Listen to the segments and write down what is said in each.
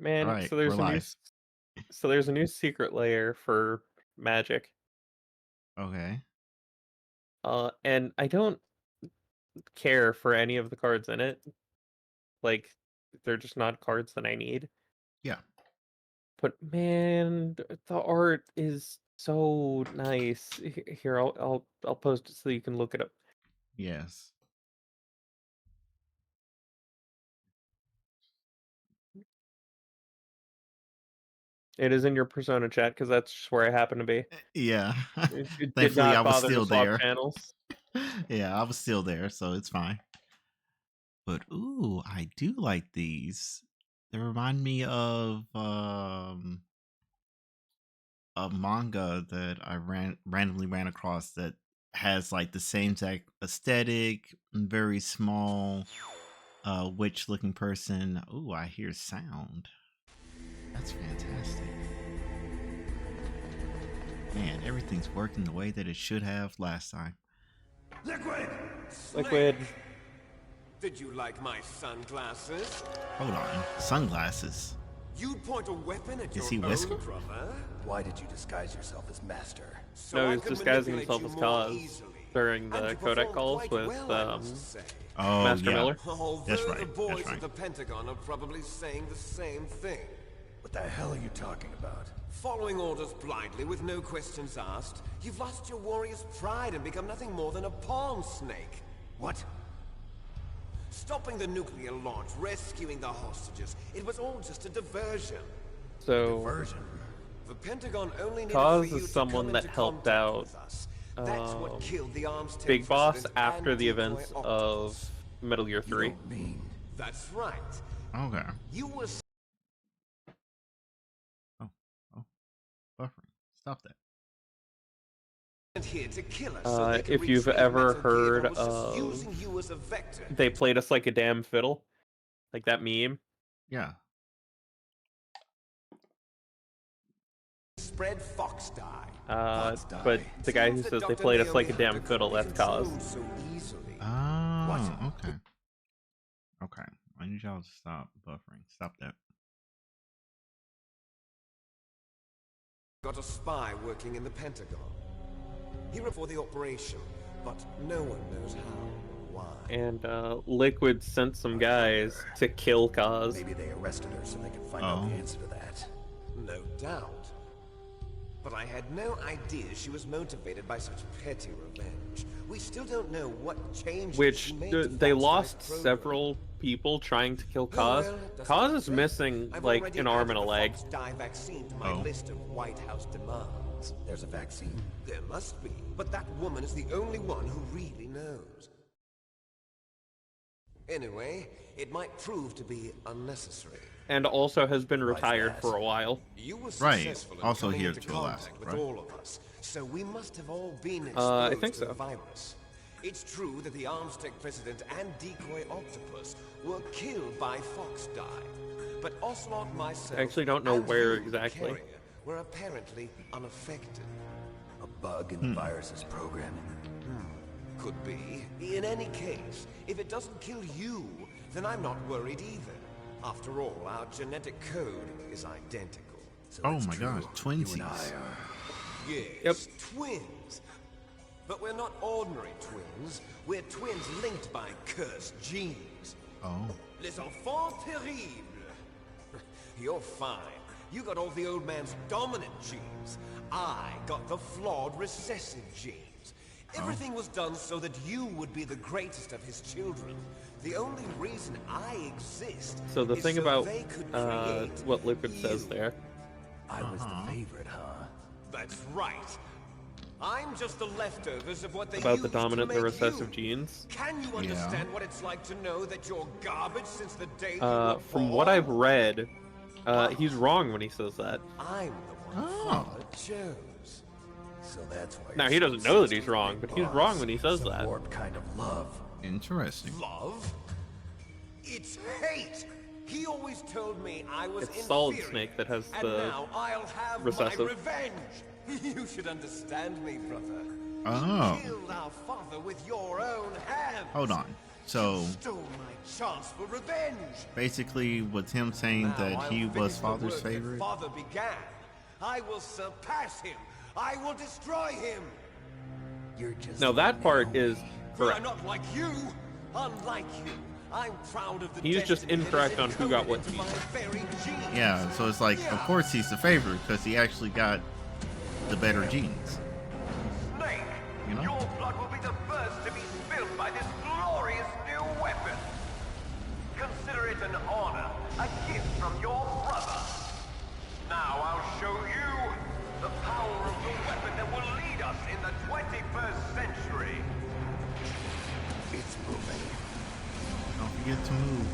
All Man, right, so we're there's a new live. so there's a new secret layer for Magic. Okay. And I don't care for any of the cards in it. Like, they're just not cards that I need. Yeah. But man, the art is so nice. Here, I'll post it so you can look it up. Yes. It is in your Persona chat because that's just where I happen to be. Yeah. It did Thankfully, I not was bother to still swap there. channels. Yeah, I was still there, so it's fine. But ooh, I do like these. They remind me of a manga that I randomly ran across that has like the same exact aesthetic, very small, witch looking person. Ooh, I hear sound. That's fantastic. Man, everything's working the way that it should have last time. Liquid! Liquid. Snake! Did you like my sunglasses? Hold on. Sunglasses. You'd point a weapon at Is your he own Whisker? brother? Why did you disguise yourself as master? So No, I he's could disguising manipulate himself you as more Kaz easily. during And the you codec performed calls quite with well, I must say. Oh, Master yeah. Miller. Although That's the right. boys That's at right. the Pentagon are probably saying the same thing. What the hell are you talking about? Following orders blindly with no questions asked, you've lost your warrior's pride and become nothing more than a pawn snake. What? Stopping the nuclear launch, rescuing the hostages, it was all just a diversion. So Version. The Pentagon only needed Kaz for you is to someone come that into helped contact out with us. That's what killed the Arms Tech Big Boss president after and the decoy events of Octopus. Metal Gear You 3. don't mean... That's right. Okay. You were Oh, oh, buffering. Stop that. sent here to kill us so they could If you've retrieve ever Metal Gear heard that was just of using you as a vector. They Played Us Like a Damn Fiddle, like that meme, Yeah. Spread Fox die. Fox die. but the guy who Seems that says They Dr. Played Us Like a Naomi had Damn to Fiddle, be that's Kaz. controlled so easily. Oh, What? okay. Okay. I need y'all to stop buffering. Stop that. Got a spy working in the Pentagon. He ran for the operation, but no one knows how or why. And Liquid sent some guys to kill Kaz. Maybe they arrested her so they could find out Oh. the answer to that. No doubt. But I had no idea she was motivated by such petty revenge. We still don't know what changes Which she made to they Fox lost Life program. several people trying to kill Oh, Kaz. well, it doesn't Kaz is matter. missing I've like already an arm added and a the leg. Fox dye vaccine to my Oh. list of White House demands. There's a vaccine. There must be, but that woman is the only one who really knows. Anyway, it might prove to be unnecessary. And also has been Why's retired that? for a while. You were Right. successful in Also coming here into to Alaska, contact with right? all of us, so we must have all been I exposed think to the so. virus. It's true that the Arms Tech president and decoy Octopus were killed by Fox dye, but Ocelot, myself, I actually don't know and where you, the exactly. carrier, were apparently unaffected. A bug in the virus's programming. Could be. In any case, if it doesn't kill you, then I'm not worried either. After all, our genetic code is identical. So Oh it's my true. gosh, You and twinsies. I are... Yes, twins. But we're not ordinary twins. We're twins linked by cursed genes. Oh. Les enfants terribles. You're fine. You got all the old man's dominant genes. I got the flawed recessive genes. Everything was done so that you would be the greatest of his children. The only reason I exist So the is thing so about they could create what Liquid says you. there. I was the favorite, huh? That's right. I'm just the leftovers of what they About the used to dominant and make recessive you. genes. Can you understand what it's like to know that you're garbage since the day you were From what born? I've read, he's wrong when he says that. I'm the one Oh. Father chose. So that's why Now, you're he so doesn't know that obsessed he's with wrong, Big but he's Boss. wrong when he says Some that. warped kind of love. Interesting. Love? It's hate. He always told me I was It's Solid inferior, Snake that has and the now I'll have recessive. my revenge. You should understand me, brother. Oh. You killed our father with your own hands. Hold on. So Stole my chance for revenge. basically, with him saying Now that I'll he finish was the Father's work that favorite. Father began. I will surpass him. I will destroy him. You're just No, that like part Naomi. is For I'm correct. not like you. Unlike you, I'm proud of the He's just destiny that is incorrect on who got encoded what into piece. my very genes. Yeah, so it's like, of Yeah. course he's the favorite because he actually got the better genes. Snake, You know? your blood will be the first to be spilled by this glorious new weapon. Consider it an honor, a gift from your brother. Now I'll show you the power of the weapon that will lead us in the 21st century. It's moving. Don't forget to move.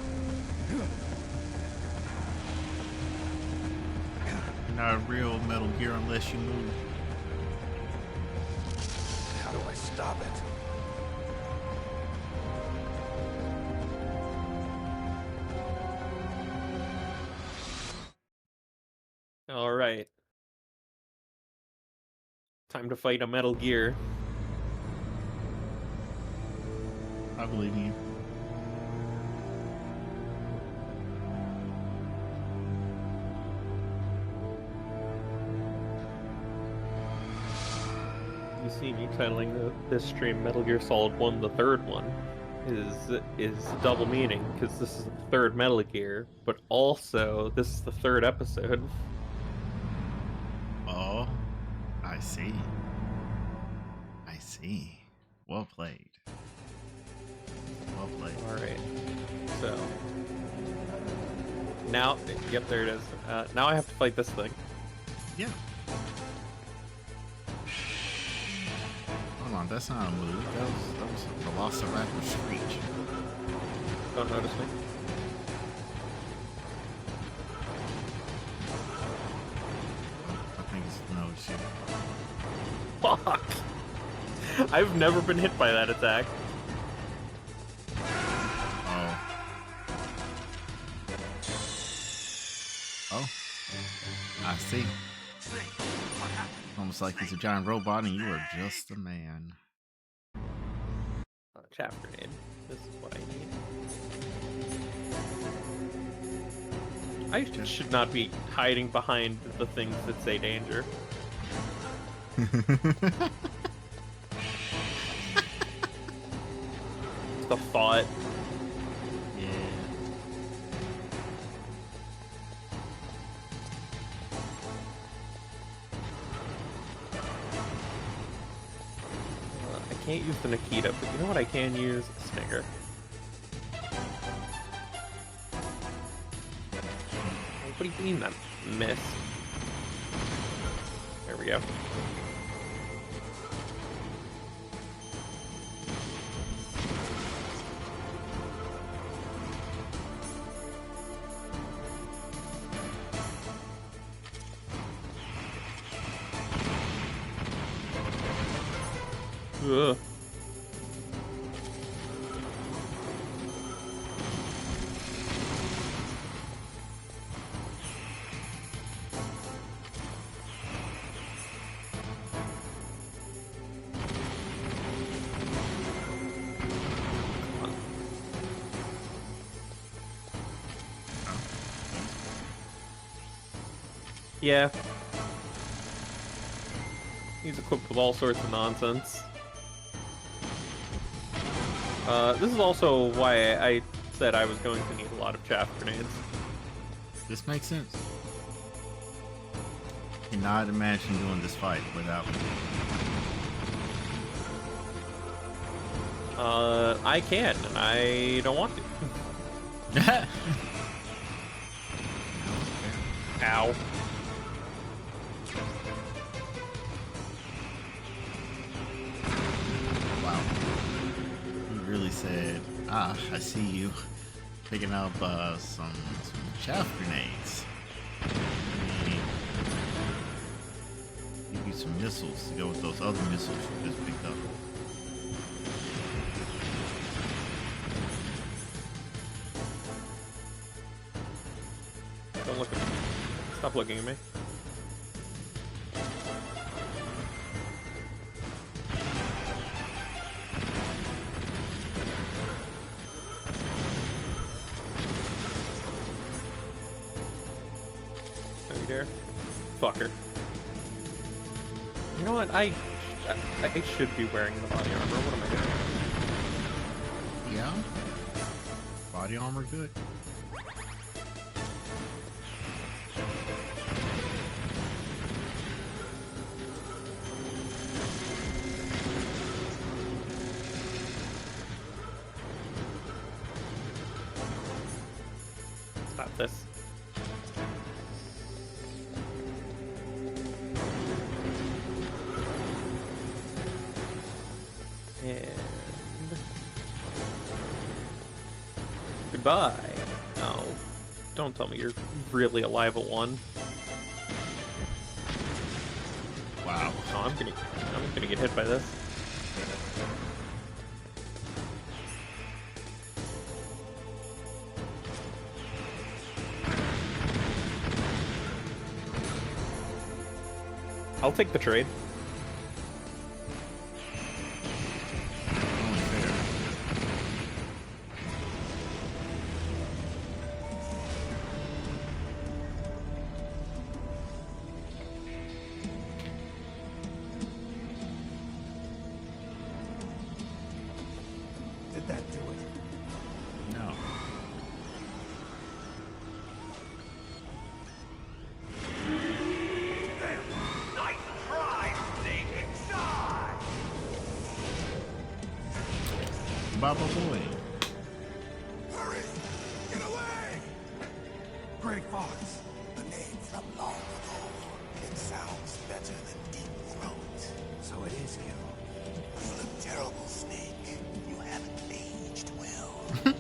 You're not a real Metal Gear unless you move. How do I stop it? All right. Time to fight a Metal Gear. I believe in you. You see me titling this stream Metal Gear Solid 1, the third one, is double meaning, because this is the third Metal Gear, but also this is the third episode. Oh, I see. I see. Well played. Well played. Alright. So. Now, yep, there it is. Now I have to fight this thing. Yeah. Hold on, that's not a move. That was a Velociraptor screech. Don't notice me. I think it's no shit. Fuck! I've never been hit by that attack. Oh. Oh. I see. Almost like he's a giant robot and you are just a man. Chaff grenade. This is what I need. I should not be hiding behind the things that say danger. The thought. Yeah. I can't use the Nikita, but you know what I can use? Snigger. What do you mean that missed? There we go. Ugh. Yeah. He's equipped with all sorts of nonsense. This is also why I said I was going to need a lot of chaff grenades. This makes sense. Cannot imagine doing this fight without me. I can, and I don't want to. Ow. Wow. You really said, I see you picking up some chaff grenades. Give you some missiles to go with those other missiles you just picked up. Don't look at me. Stop looking at me. Don't you dare. Fucker. You know what? I should be wearing the body armor. What am I doing? Yeah. Body armor good. Stop this. And goodbye. Oh, don't tell me you're really alive at one. Wow. Oh, I'm gonna get hit by this. I'll take the trade. Only fair. Did that do it? No. Nice try, Snake! Die! Baba boy. Hurry! Get away! Grey Fox. The name from long ago. It sounds better than Deep Throat. So it is you. You look terrible, Snake. You haven't aged well. I'll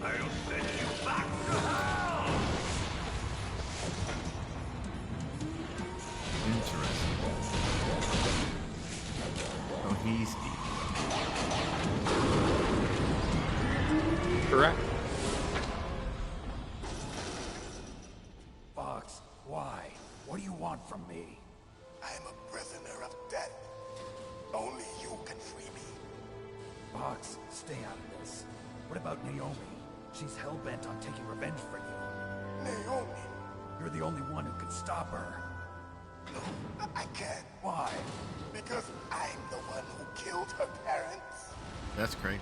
send you back to hell! Interesting. Oh, he's evil. Correct. Fox, why? What do you want from me? I am a prisoner of death. Only you can free me. Fox, stay out of this. What about Naomi? She's hell-bent on taking revenge for you. Naomi. You're the only one who can stop her. No, I can't. Why? Because I'm the one who killed her parents. That's great.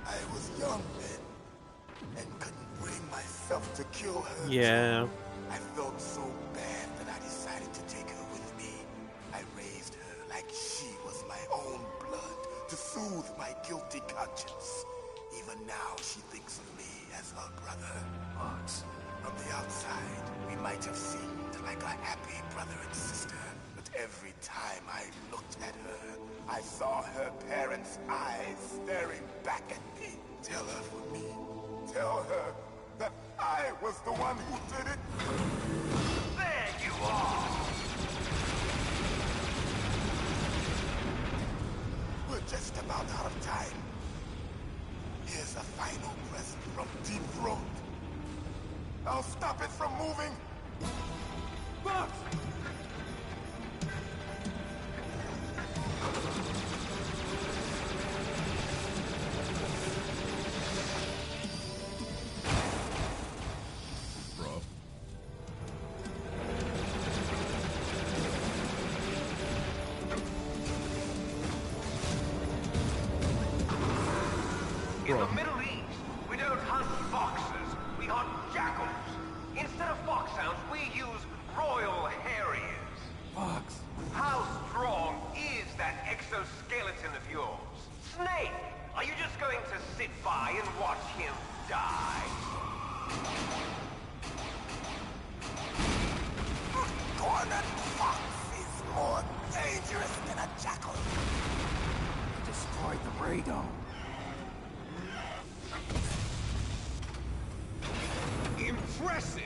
I was young then, and couldn't bring myself to kill her. Yeah. I felt so bad that I decided to take her with me. I raised her like she was my own blood to soothe my guilty conscience. Even now, she thinks of me as her brother. Fox, From the outside, we might have seemed like a happy brother and sister, but every time I looked at her, I saw her parents' eyes staring back at me. Tell her for me. Tell her that I was the one who did it. There you are! We're just about out of time. Here's a final present from Deep Throat. I'll stop it from moving. Fox! Bro. In the Middle East, we don't hunt foxes, we hunt jackals. Instead of foxhounds, we use royal harriers. Fox, How strong is that exoskeleton of yours? Snake, are you just going to sit by and watch him die? Cornered fox is more dangerous than a jackal. you destroyed the radome. Impressive!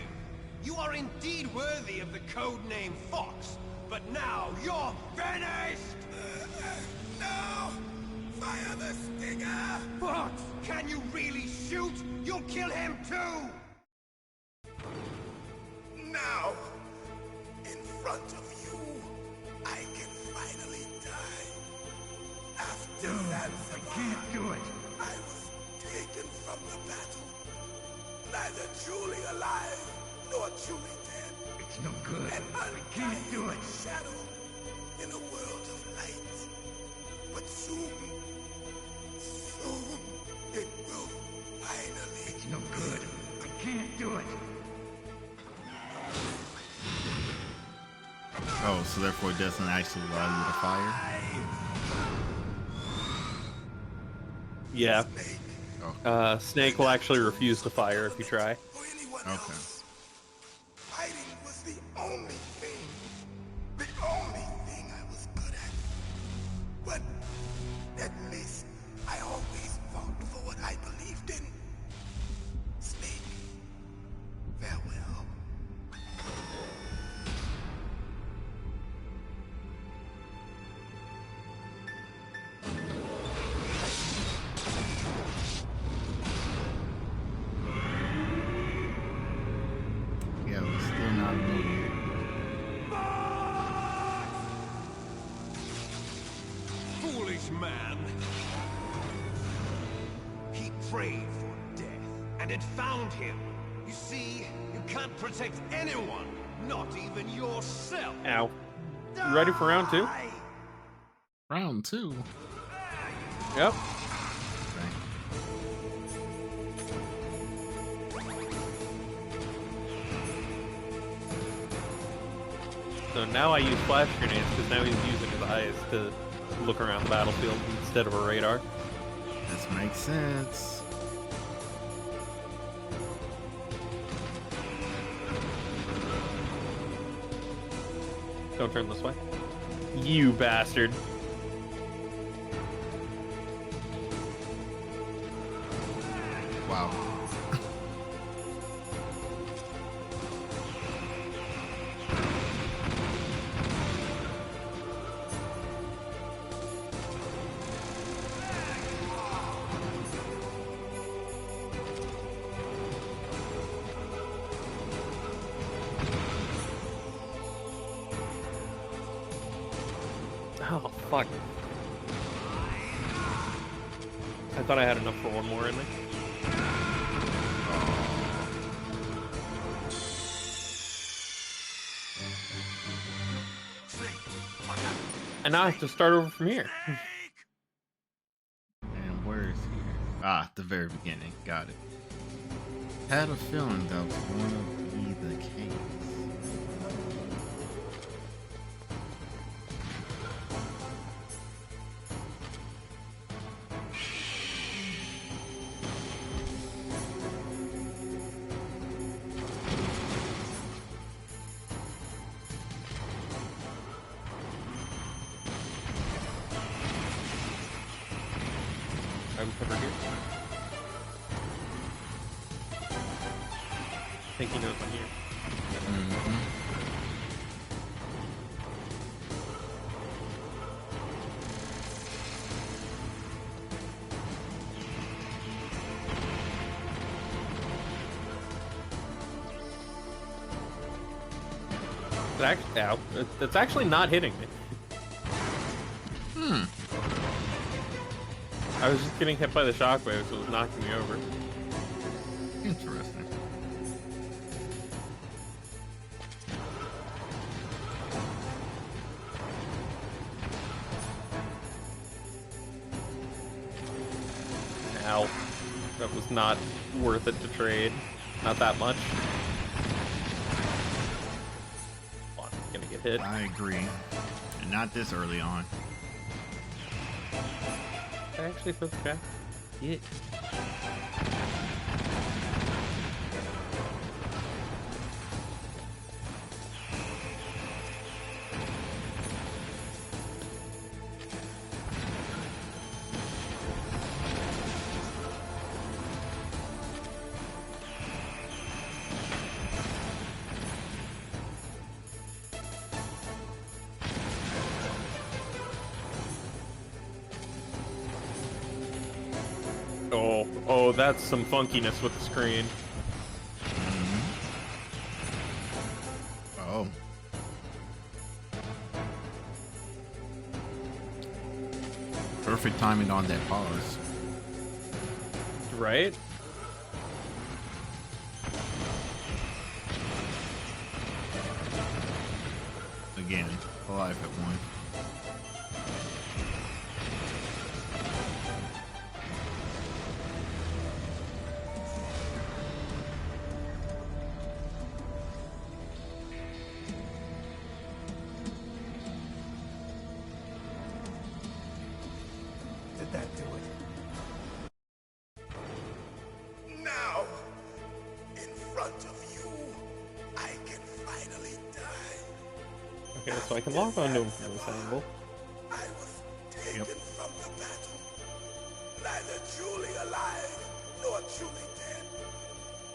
You are indeed worthy of the code name Fox, but now you're finished! No! Fire the stinger! Fox, can you really shoot? You'll kill him too! Now, in front of you, I can finally die. After that, I can't do it. I was taken from the battle. Neither truly alive, nor truly dead. It's no good. And I can't do it. Shadow in a world of light. But soon it will finally. It's no good. I can't do it. Oh, so therefore it doesn't actually allow you to fire? Yeah. Snake Oh, Snake will actually refuse to fire if you try. or anyone okay. else. Fighting was the only thing I was good at. But at least I always fought for what I believed in. Snake, farewell. Yeah, it's still not me. Foolish man! He prayed for death, and it found him. You see, you can't protect anyone, not even yourself. Ow. You ready for round 2? Die! Round 2. Yep. Okay. So now I use flash grenades because now he's using his eyes to look around the battlefield instead of a radar. This makes sense. Don't turn this way. You bastard. Wow. Oh, fuck. I thought I had enough for one more in there. And now I have to start over from here. And where is here? Ah, the very beginning. Got it. Had a feeling that was going to be the case. I'm covered here. I think he knows I'm here. Mm-hmm. Ow. It's actually not hitting me. Hmm. I was just getting hit by the shockwave, so it was knocking me over. Interesting. Ow. That was not worth it to trade. Not that much. Oh, I'm gonna get hit. I agree. And not this early on. I actually throw the trap. Yeah. Oh, that's some funkiness with the screen. Oh. Perfect timing on that pause. Right? Again, alive at one. Did that do it? Now, in front of you, I can finally die. Okay, so I can lock onto him from this angle. I was taken Yep. from the battle, neither truly alive nor truly dead.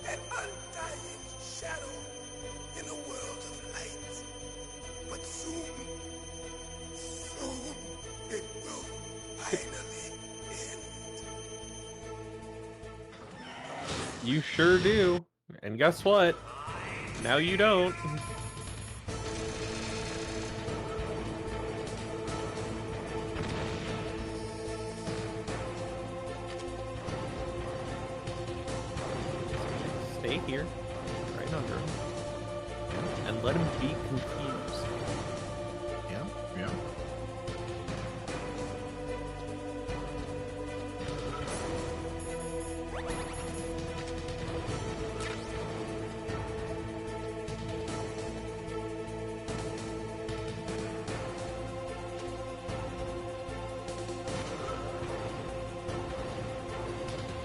An undying shadow in a world of light. But soon it will finally end. You sure do. And guess what? Now you don't. Stay here, right under him, and let him be confused. Yeah, yeah.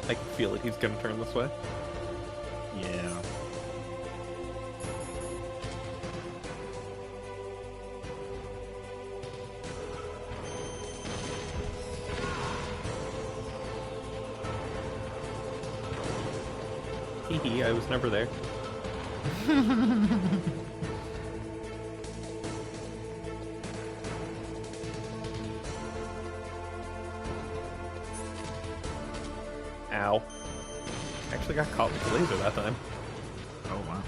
I can feel it. He's gonna turn this way. Yeah. Hee hee, I was never there. Ow. Actually got caught with the laser that time. Oh wow.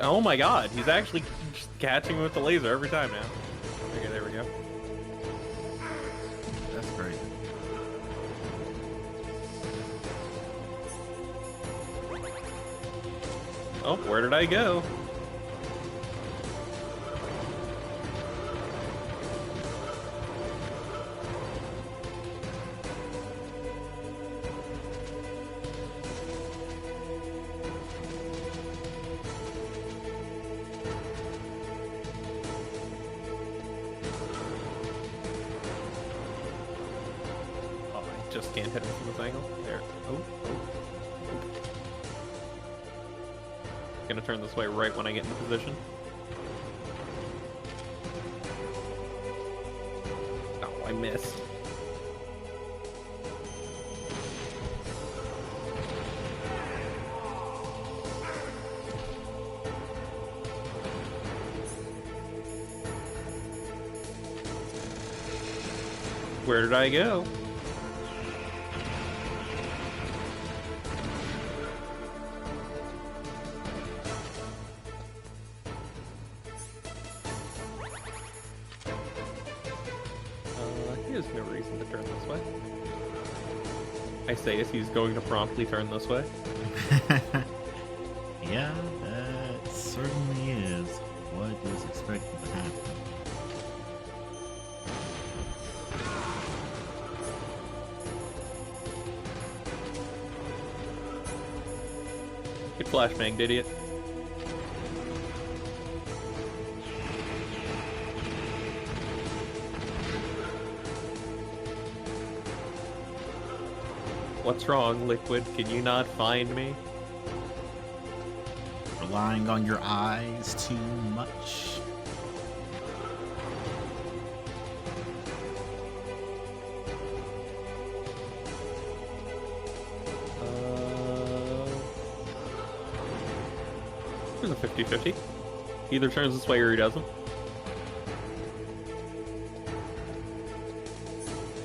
Oh my god, he's actually just catching me with the laser every time now. Okay, there we go. That's great. Oh, where did I go? Oh, I just can't hit him from this angle. There. Oh. Gonna turn this way right when I get into position. Oh, I missed. Where did I go? He has no reason to turn this way. I say as he's going to promptly turn this way. Yeah, that certainly is what is expected to happen. Good flashbang, idiot. What's wrong, Liquid? Can you not find me? Relying on your eyes too much. There's a 50-50. He either turns this way or he doesn't.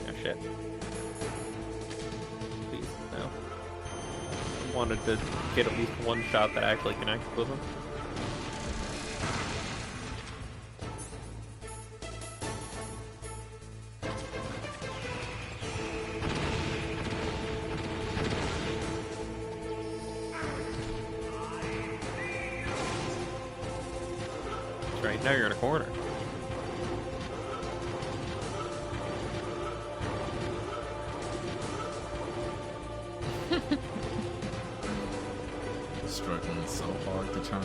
Oh shit. Please, no. Wanted to get at least one shot that actually connected with him. That's right, now you're in a corner. so hard to turn.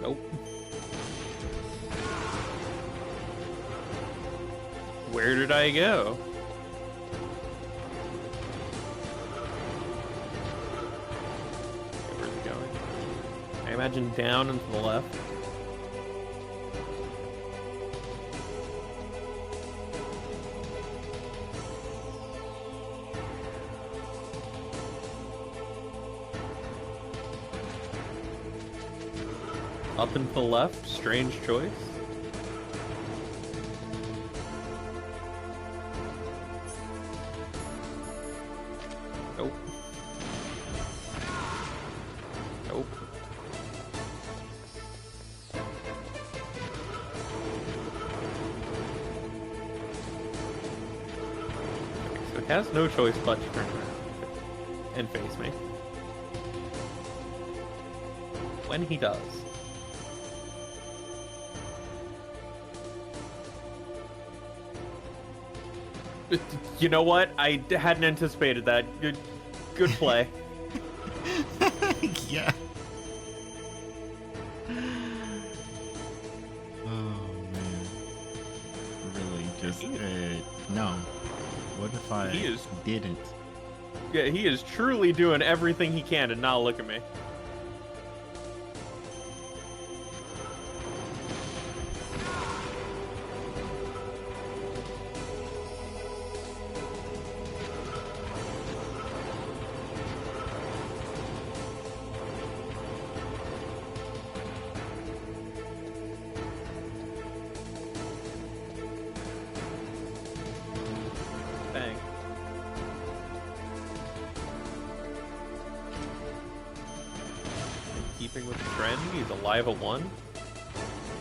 Nope. Where did I go? Where's it going? I imagine down and to the left. Up and to the left, strange choice. Nope. Nope. So it has no choice but to turn around and face me. When he does. You know what? I hadn't anticipated that. Good play. Yeah. Oh man. Really, just no. What if I didn't? Yeah, he is truly doing everything he can to not look at me. Bang. In keeping with the trend, he's alive at 1.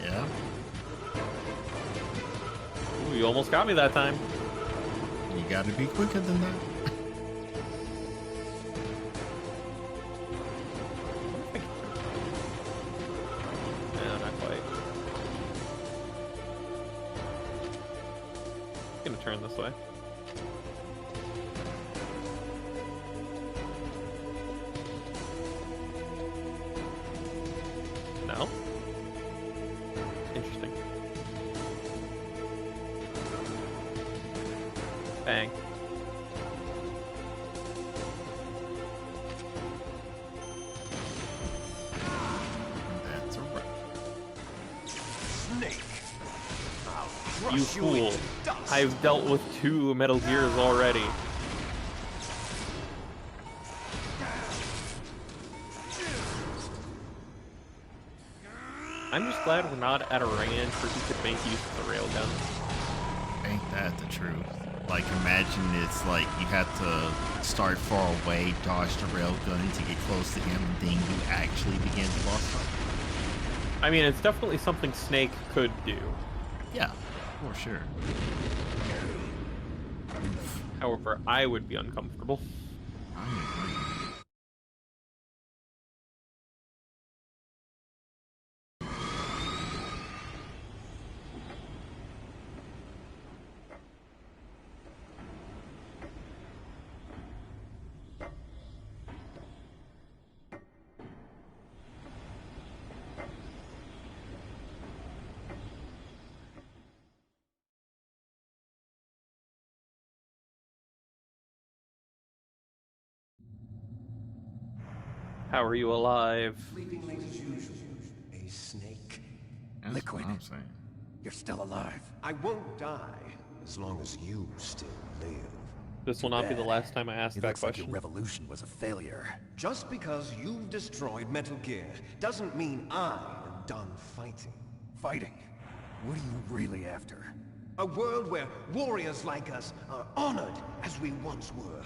Yeah. Ooh, you almost got me that time. You gotta be quicker than that. No, not quite. I'm gonna turn this way. No? Interesting. Bang. That's a wrap. Snake! I'll You crush fool. into dust. I've dealt with 2 Metal Gears already. I'm just glad we're not at a range where he could make use of the railgun. Ain't that the truth? Like, imagine it's like you have to start far away, dodge the railgun to get close to him, and then you actually begin the boss fight. I mean, it's definitely something Snake could do. Yeah, for sure. However, I would be uncomfortable. I agree. How are you alive? Sleeping late as usual. A snake. That's Liquid. what I'm saying. You're still alive. I won't die as long as you still live. This will not be the last time I ask It that looks like your question. revolution was a failure. Just because you've destroyed Metal Gear doesn't mean I am done fighting. Fighting? What are you really after? A world where warriors like us are honored as we once were,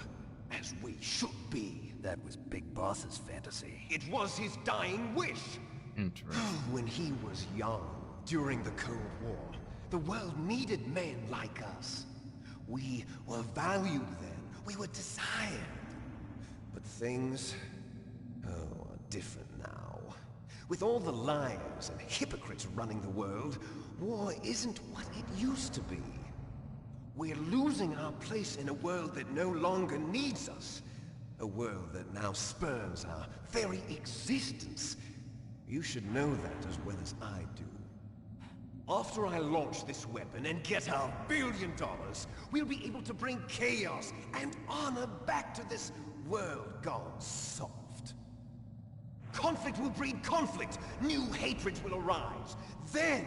as we should be. That was Big Boss's fantasy. It was his dying wish. Interesting. When he was young, during the Cold War, the world needed men like us. We were valued then. We were desired. But things, are different now. With all the liars and hypocrites running the world, war isn't what it used to be. We're losing our place in a world that no longer needs us. A world that now spurns our very existence. You should know that as well as I do. After I launch this weapon and get our $1 billion, we'll be able to bring chaos and honor back to this world gone soft. Conflict will breed conflict. New hatreds will arise. Then,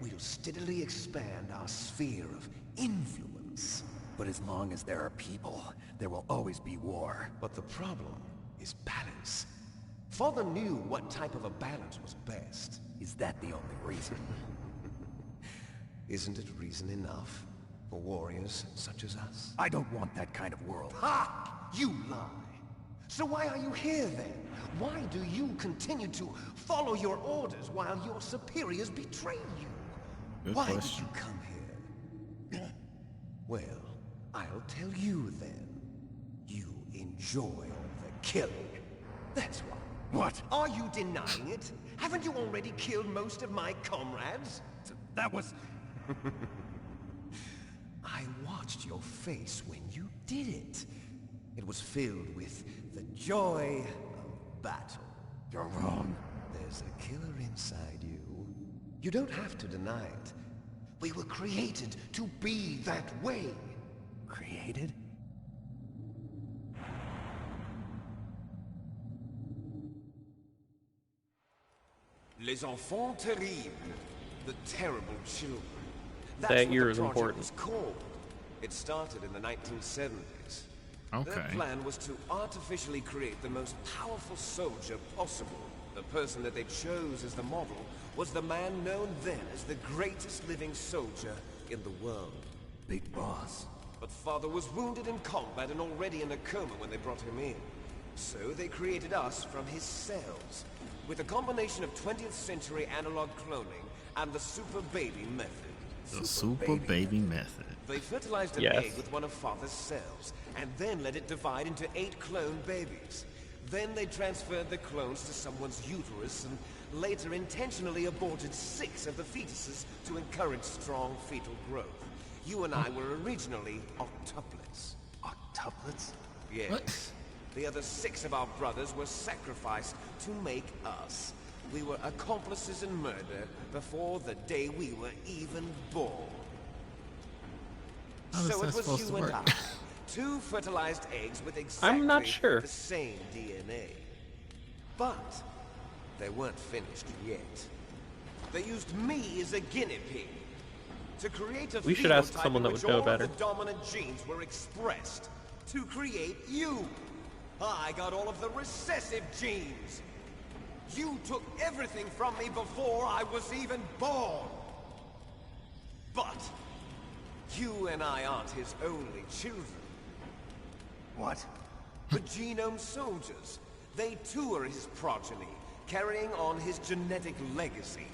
we'll steadily expand our sphere of influence. But as long as there are people, there will always be war. But the problem is balance. Father knew what type of a balance was best. Is that the only reason? Isn't it reason enough for warriors such as us? I don't want that kind of world. Ha! You lie! So why are you here then? Why do you continue to follow your orders while your superiors betray you? Good Why question. did you come here? Well, I'll tell you then. You enjoy all the killing. That's why. What? Are you denying it? Haven't you already killed most of my comrades? That was... I watched your face when you did it. It was filled with the joy of battle. You're wrong. There's a killer inside you. You don't have to deny it. We were created to be that way. Created? Les enfants terribles. The terrible children. That That's what year the is project important. was called. It started in the 1970s. Their Okay. plan was to artificially create the most powerful soldier possible. The person that they chose as the model was the man known then as the greatest living soldier in the world. Big boss. But Father was wounded in combat and already in a coma when they brought him in. So they created us from his cells, with a combination of 20th century analog cloning and the super baby method. The super baby method. They fertilized an Yes. egg with one of Father's cells, and then let it divide into 8 clone babies. Then they transferred the clones to someone's uterus, and later intentionally aborted 6 of the fetuses to encourage strong fetal growth. You and I were originally octuplets. Octuplets? Yes. What? The other 6 of our brothers were sacrificed to make us. We were accomplices in murder before the day we were even born. How is So that it was supposed to you and I. work? 2 fertilized eggs with exactly I'm not sure. the same DNA. But they weren't finished yet. They used me as a guinea pig to create a We should ask phenotype someone in that which would know all better. of the dominant genes were expressed to create you. I got all of the recessive genes. You took everything from me before I was even born. But you and I aren't his only children. What? The genome soldiers. They too are his progeny, carrying on his genetic legacy.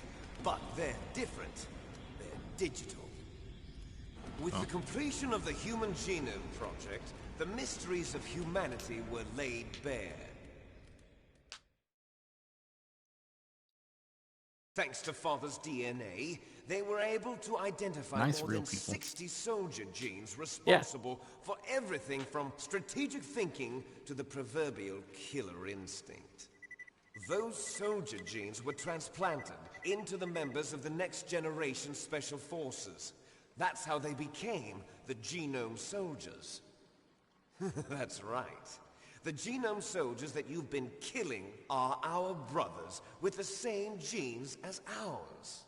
But they're different. They're digital. With the completion of the Human Genome Project, the mysteries of humanity were laid bare. Thanks to Father's DNA, they were able to identify Nice more real than people. 60 soldier genes responsible for everything from strategic thinking to the proverbial killer instinct. Those soldier genes were transplanted into the members of the next generation special forces. That's how they became the genome soldiers. That's right. The genome soldiers that you've been killing are our brothers with the same genes as ours.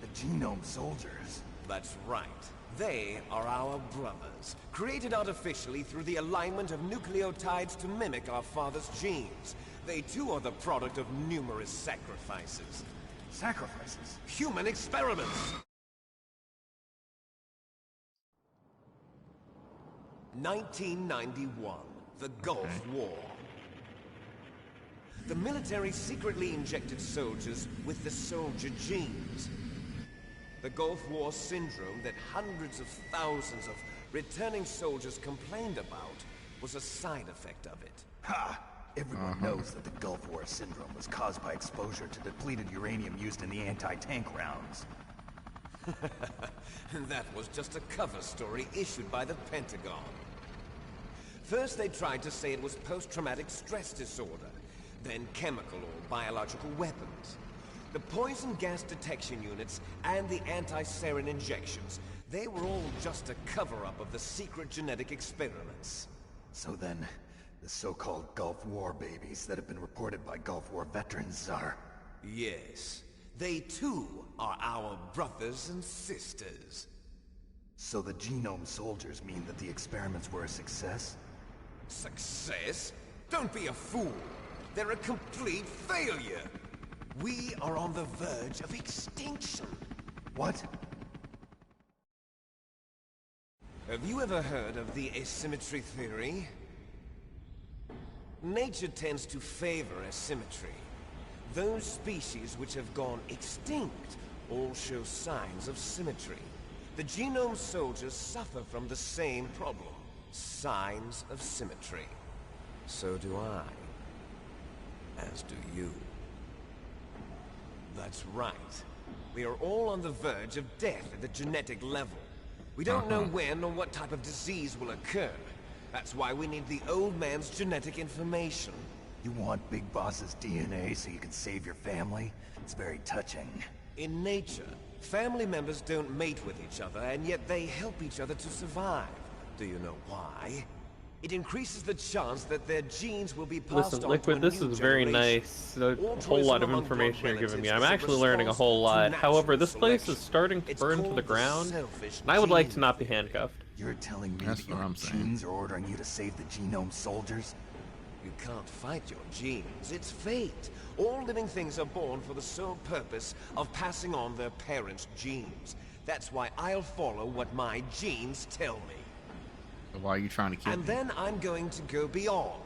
The genome soldiers. That's right. They are our brothers, created artificially through the alignment of nucleotides to mimic our father's genes. They too are the product of numerous sacrifices. Sacrifices? Human experiments! 1991, the Gulf War. The military secretly injected soldiers with the soldier genes. The Gulf War syndrome that hundreds of thousands of returning soldiers complained about was a side effect of it. Ha! Everyone knows that the Gulf War syndrome was caused by exposure to depleted uranium used in the anti-tank rounds. That was just a cover story issued by the Pentagon. First they tried to say it was post-traumatic stress disorder, then chemical or biological weapons. The poison gas detection units and the anti-sarin injections, they were all just a cover-up of the secret genetic experiments. So then, the so-called Gulf War babies that have been reported by Gulf War veterans are... Yes, they too are our brothers and sisters. So the genome soldiers mean that the experiments were a success? Success? Don't be a fool. They're a complete failure. We are on the verge of extinction. What? Have you ever heard of the asymmetry theory? Nature tends to favor asymmetry. Those species which have gone extinct all show signs of symmetry. The genome soldiers suffer from the same problem. Signs of symmetry. So do I. As do you. That's right. We are all on the verge of death at the genetic level. We don't know when or what type of disease will occur. That's why we need the old man's genetic information. You want Big Boss's DNA so you can save your family? It's very touching. In nature, family members don't mate with each other, and yet they help each other to survive. Do you know why? It increases the chance that their genes will be passed Listen, on Liquid, to a this new is very generation. nice. A whole lot of information you're giving me. I'm actually learning a whole lot. However, this place is starting to burn to the ground, and I would like to not be handcuffed. You're telling me That's that what your I'm saying. genes are ordering you to save the genome soldiers? You can't fight your genes. It's fate. All living things are born for the sole purpose of passing on their parents' genes. That's why I'll follow what my genes tell me. Why are you trying to kill And me? then I'm going to go beyond.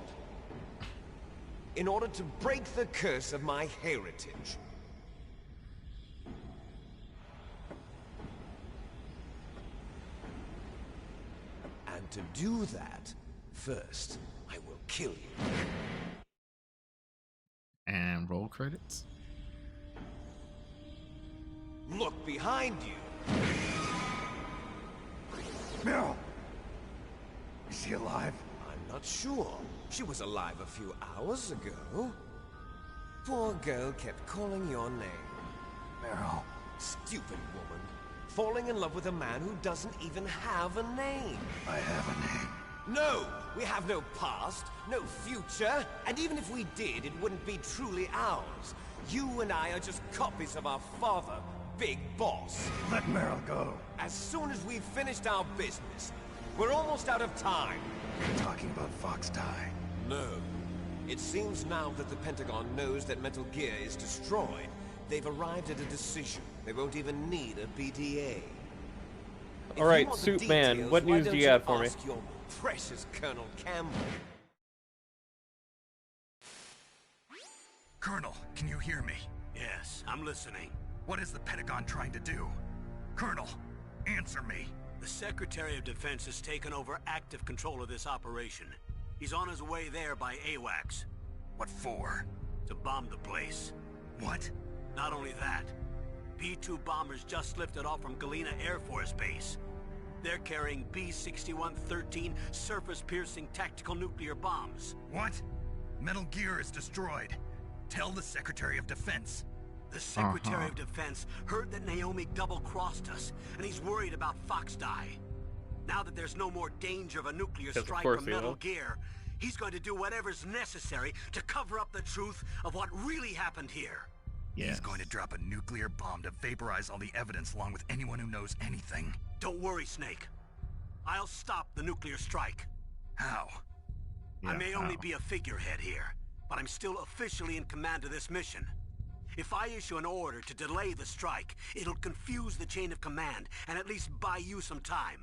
In order to break the curse of my heritage. And to do that, first, I will kill you. And roll credits. Look behind you. Meryl! Is she alive? I'm not sure. She was alive a few hours ago. Poor girl kept calling your name. Meryl. Stupid woman. Falling in love with a man who doesn't even have a name. I have a name. No! We have no past, no future, and even if we did, it wouldn't be truly ours. You and I are just copies of our father, Big Boss. Let Meryl go. As soon as we've finished our business, we're almost out of time. You're talking about Fox Die. No. It seems now that the Pentagon knows that Metal Gear is destroyed. They've arrived at a decision. They won't even need a BDA. Alright, Soup Man, what news do you got for me? Your precious Colonel Campbell. Colonel, can you hear me? Yes, I'm listening. What is the Pentagon trying to do? Colonel, answer me. The Secretary of Defense has taken over active control of this operation. He's on his way there by AWACS. What for? To bomb the place. What? Not only that, B-2 bombers just lifted off from Galena Air Force Base. They're carrying B-61-13 surface-piercing tactical nuclear bombs. What? Metal Gear is destroyed. Tell the Secretary of Defense. The Secretary of Defense heard that Naomi double-crossed us, and he's worried about Fox Die. Now that there's no more danger of a nuclear strike from Metal Gear, he's going to do whatever's necessary to cover up the truth of what really happened here. Yeah. He's going to drop a nuclear bomb to vaporize all the evidence along with anyone who knows anything. Don't worry, Snake. I'll stop the nuclear strike. How? I may only be a figurehead here, but I'm still officially in command of this mission. If I issue an order to delay the strike, it'll confuse the chain of command and at least buy you some time.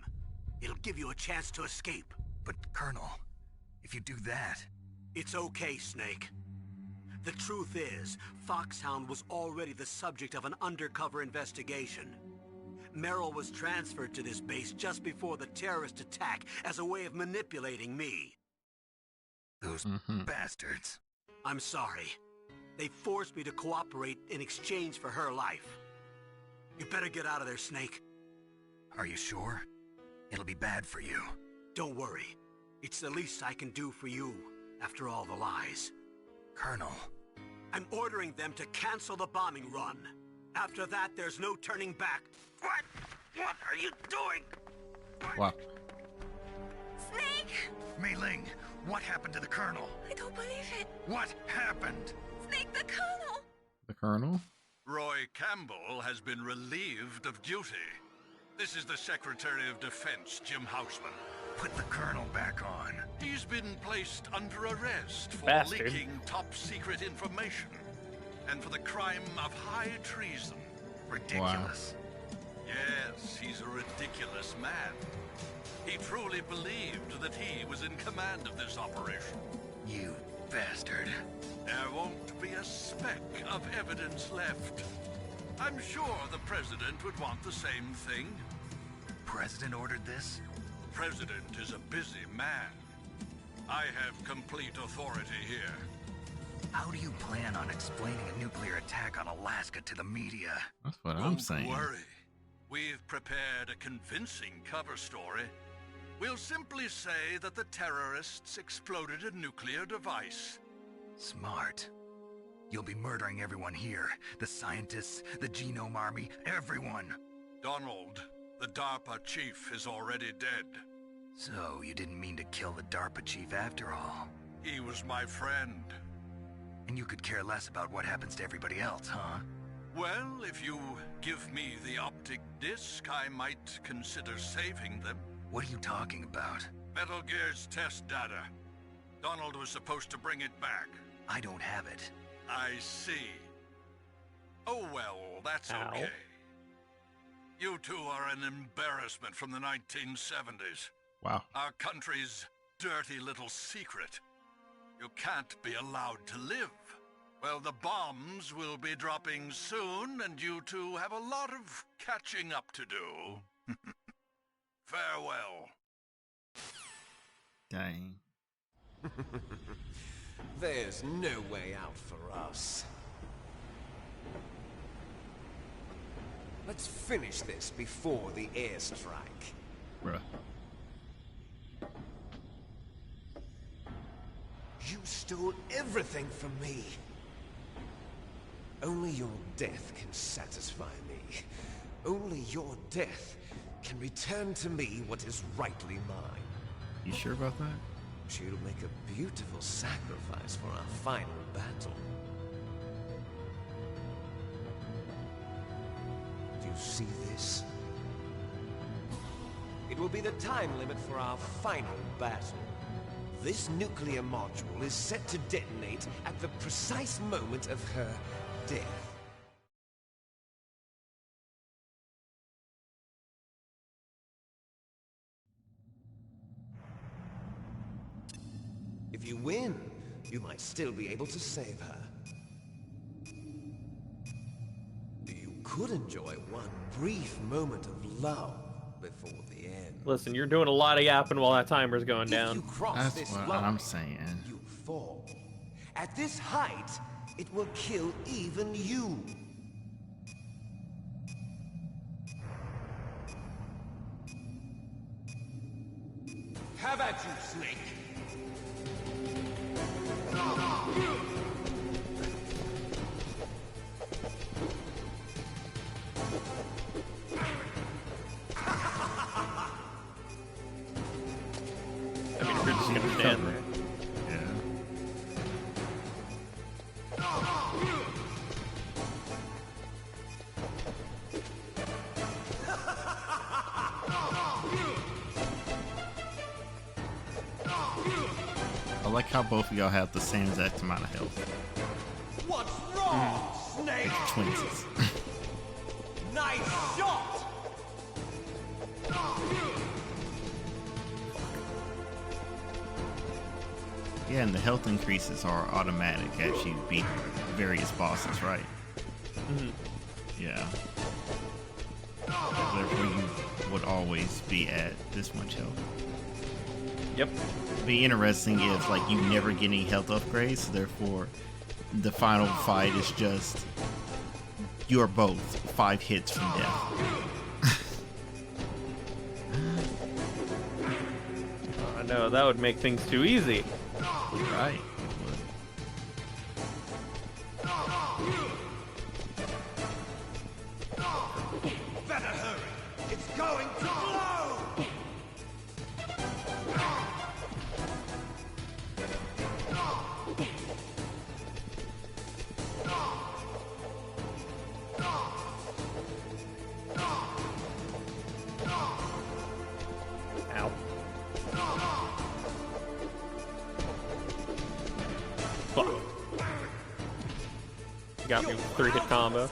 It'll give you a chance to escape. But, Colonel, if you do that... It's okay, Snake. The truth is, Foxhound was already the subject of an undercover investigation. Merrill was transferred to this base just before the terrorist attack as a way of manipulating me. Those bastards. I'm sorry. They forced me to cooperate in exchange for her life. You better get out of there, Snake. Are you sure? It'll be bad for you. Don't worry. It's the least I can do for you, after all the lies. Colonel. I'm ordering them to cancel the bombing run. After that, there's no turning back. What? What are you doing? Wow. Snake! Mei Ling, what happened to the Colonel? I don't believe it. What happened? Snake, the Colonel! The Colonel? Roy Campbell has been relieved of duty. This is the Secretary of Defense, Jim Houseman. Put the Colonel back on. He's been placed under arrest for Bastard. leaking top-secret information and for the crime of high treason. Ridiculous. Yes, he's a ridiculous man. He truly believed that he was in command of this operation. You bastard. There won't be a speck of evidence left. I'm sure the President would want the same thing. President ordered this? President is a busy man. I have complete authority here. How do you plan on explaining a nuclear attack on Alaska to the media? That's what I'm Don't saying. worry. We've prepared a convincing cover story. We'll simply say that the terrorists exploded a nuclear device. Smart. You'll be murdering everyone here. The scientists, the Genome Army, everyone. Donald, the DARPA chief, is already dead. So, you didn't mean to kill the DARPA chief after all. He was my friend. And you could care less about what happens to everybody else, huh? Well, if you give me the optic disc, I might consider saving them. What are you talking about? Metal Gear's test data. Donald was supposed to bring it back. I don't have it. I see. Oh well, that's Ow. okay. You two are an embarrassment from the 1970s. Wow. Our country's dirty little secret. You can't be allowed to live. Well, the bombs will be dropping soon, and you two have a lot of catching up to do. Farewell. Dang. There's no way out for us. Let's finish this before the airstrike. Bruh. You stole everything from me. Only your death can satisfy me. Only your death can return to me what is rightly mine. You sure about that? She'll make a beautiful sacrifice for our final battle. Do you see this? It will be the time limit for our final battle. This nuclear module is set to detonate at the precise moment of her death. If you win, you might still be able to save her. You could enjoy one brief moment of love before the end. Listen, you're doing a lot of yapping while that timer's going If down. you cross That's this what line, I'm saying. you fall. At this height, it will kill even you. Have at you, Snake. I mean, if you're just gonna stand there. Yeah. I like how both of y'all have the same exact amount of health. What's wrong, Snake? Twinsies. Nice shot! Yeah, and the health increases are automatic as you beat various bosses, right? Yeah. Therefore, you would always be at this much health. Yep. Be interesting if like you never get any health upgrades, so therefore the final fight is just you are both 5 hits from death. No, that would make things too easy. Right. It would. Better hurry. It's going to blow. Ow. Fuck. Got me with a 3-hit combo.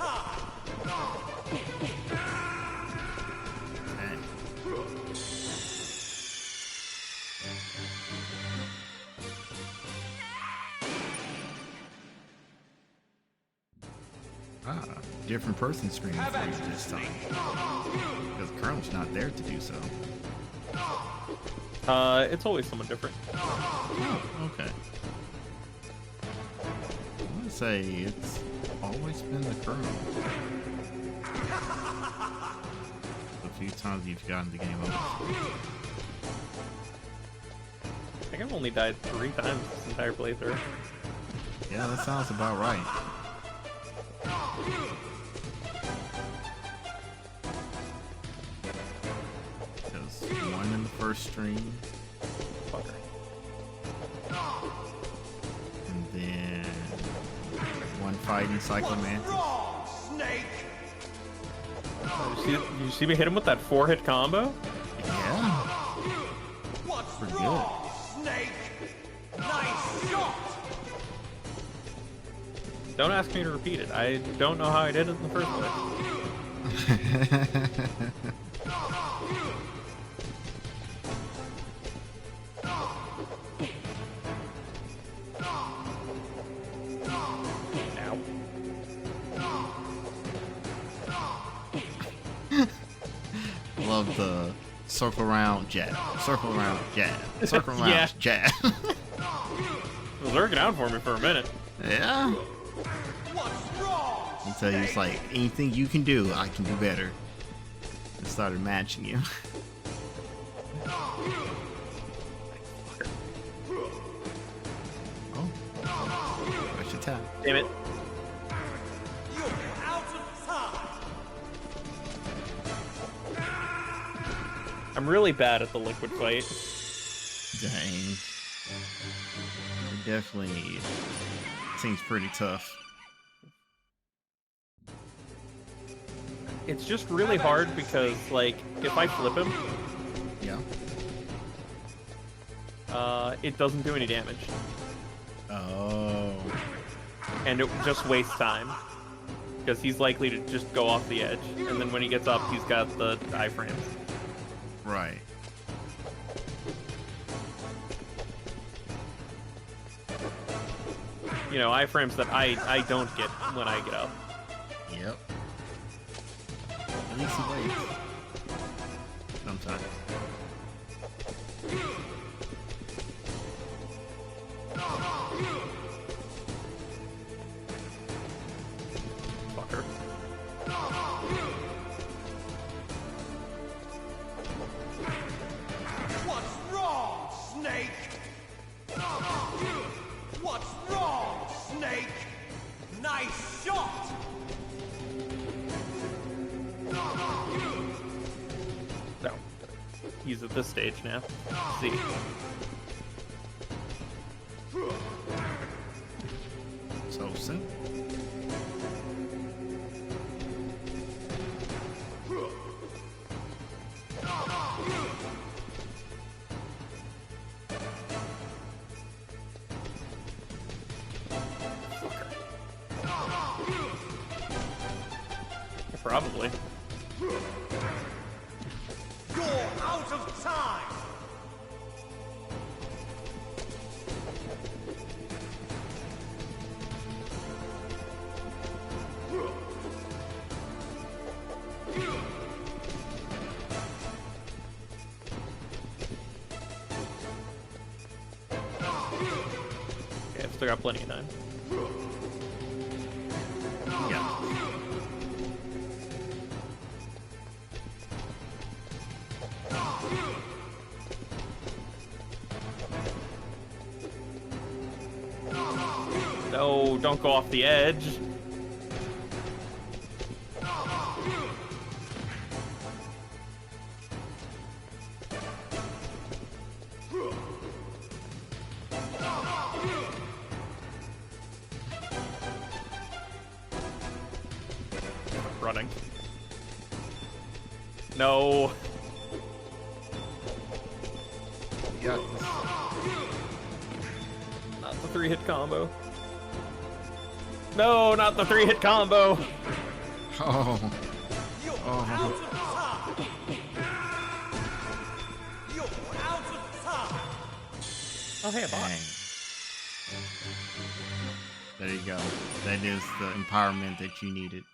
Different person screaming for you this time. Because Colonel's not there to do so. It's always someone different. Oh, okay. I'm gonna say it's always been the Colonel. A few times you've gotten the game over. I think I've only died 3 times this entire playthrough. Yeah, that sounds about right. Because 1 in the first stream. Fucker. And then 1 fighting Cyclomantis. Snake. You see me hit him with that 4-hit combo? Yeah. What's Pretty wrong, Snake? Nice shot. Don't ask me to repeat it. I don't know how I did it in the first place. Ow. Love the circle around jab, circle around jab, circle around Yeah. jab. It was working out for me for a minute. Yeah. What's wrong? I'll tell you, it's like anything you can do, I can do better. And started matching you. Oh, I should tap. Damn it. You're out of time. I'm really bad at the liquid fight. Dang. It definitely seems pretty tough. It's just really hard because, like, if I flip him, Yeah. it doesn't do any damage. Oh. And it just wastes time. Because he's likely to just go off the edge. And then when he gets up, he's got the iframes. Right. You know, iframes that I don't get when I get up. Yep. At least he waits. Sometimes. Fucker. What's wrong, Snake? What's wrong, Snake? Nice shot. No. He's at this stage now. See. So simple. Probably. You're out of time. Okay, I've still got plenty of time. Yeah. No, don't go off the edge. Running. No. Yeah. Not the 3-hit combo. No, not the 3-hit combo. Oh. You're Oh. out of time. You're out of time. Oh, hey, a bot. Dang. There you go. That is the empowerment that you needed.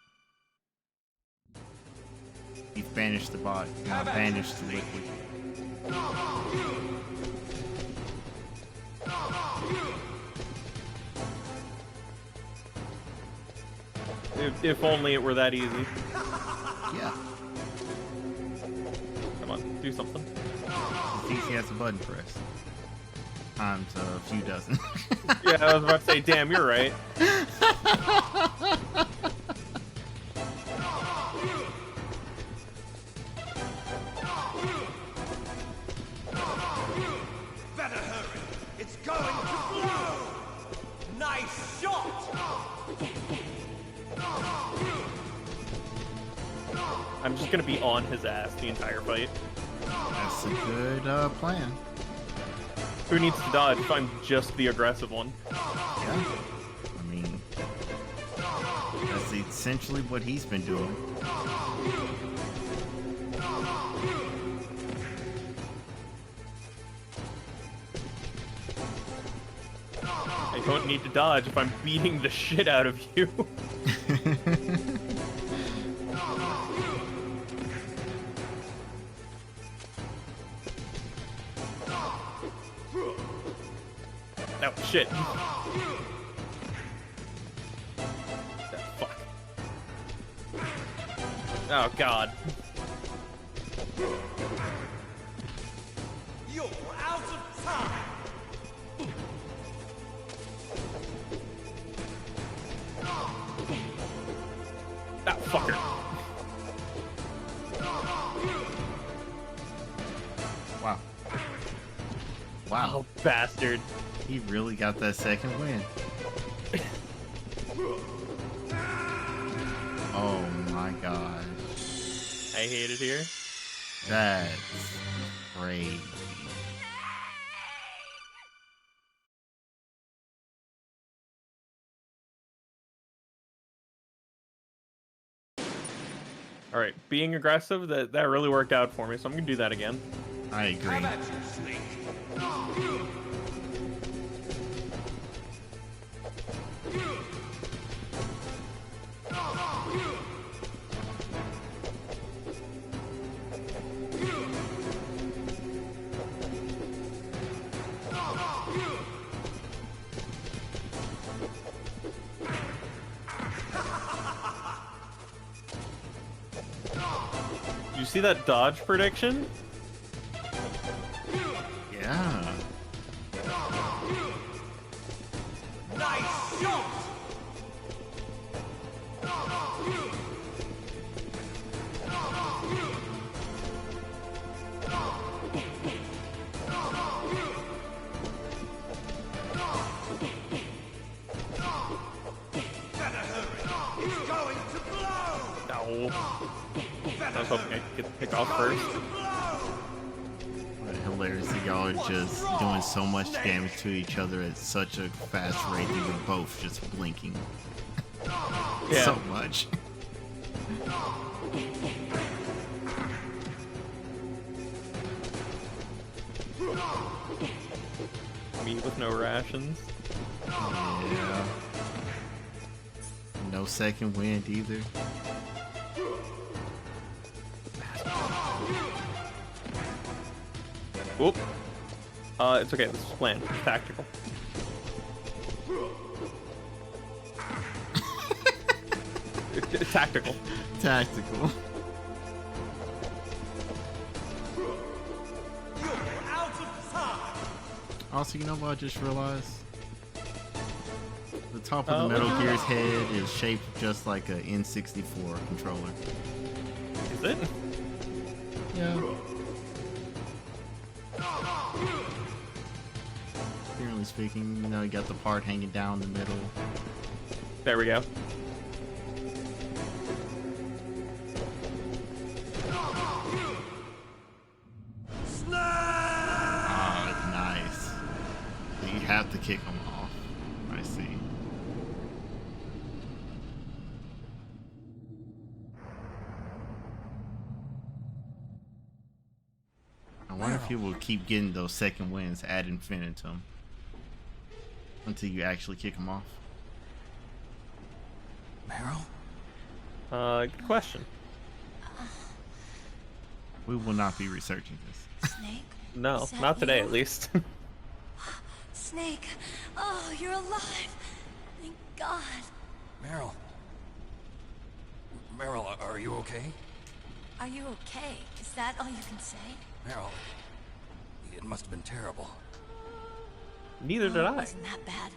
You've banished the bot. Now banish the liquid. If only it were that easy. Yeah. Come on, do something. It's easy as a button press. Times a few dozen. Yeah, I was about to say, damn, you're right. Better hurry. It's going to blow. Nice shot. I'm just gonna be on his ass the entire fight. That's a good plan. Who needs to dodge if I'm just the aggressive one? Yeah. I mean, that's essentially what he's been doing. I don't need to dodge if I'm beating the shit out of you. Oh, shit. Fuck. Oh, God. You're out of time. That fucker. Wow. Wow. Oh, bastard. He really got that second win. Oh my gosh. I hate it here. That's crazy. Alright, being aggressive, that really worked out for me, so I'm gonna do that again. I How agree. about you, Snake? You see that dodge prediction? Yeah. Nice shot. Better hurry. It's going to blow. No. Better I was hoping I could get the pick off first. to blow. What hilarious that y'all are just doing so much damage to each other at such a fast rate that you're both just blinking Yeah. so much. Me with no rations. Yeah. No second wind either. Oop. It's okay, this is planned. It's tactical. It's tactical. Tactical. You're out of time. Also, you know what I just realized? The top of the Metal Gear's head is shaped just like a N64 controller. Is it? Yeah. Generally speaking, you know, you got the part hanging down the middle. There we go. Ah, nice. So you have to kick them off. I see. I wonder if you will keep getting those second wins ad infinitum until you actually kick them off. Meryl? Good question. We will not be researching this. Snake? No, Is that not today you? at least. Snake! Oh, you're alive! Thank God. Meryl? Meryl, are you okay? Are you okay? Is that all you can say? Meryl, it must have been terrible. Neither did It I. wasn't that bad.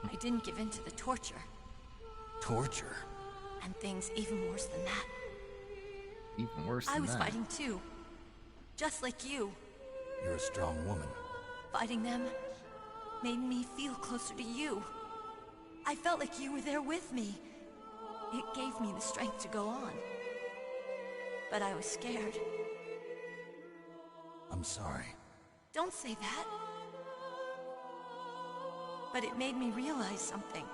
I didn't give in to the torture. Torture? And things even worse than that. Even worse than I was that. fighting too. Just like you. You're a strong woman. Fighting them made me feel closer to you. I felt like you were there with me. It gave me the strength to go on. But I was scared. I'm sorry. Don't say that. But it made me realize something.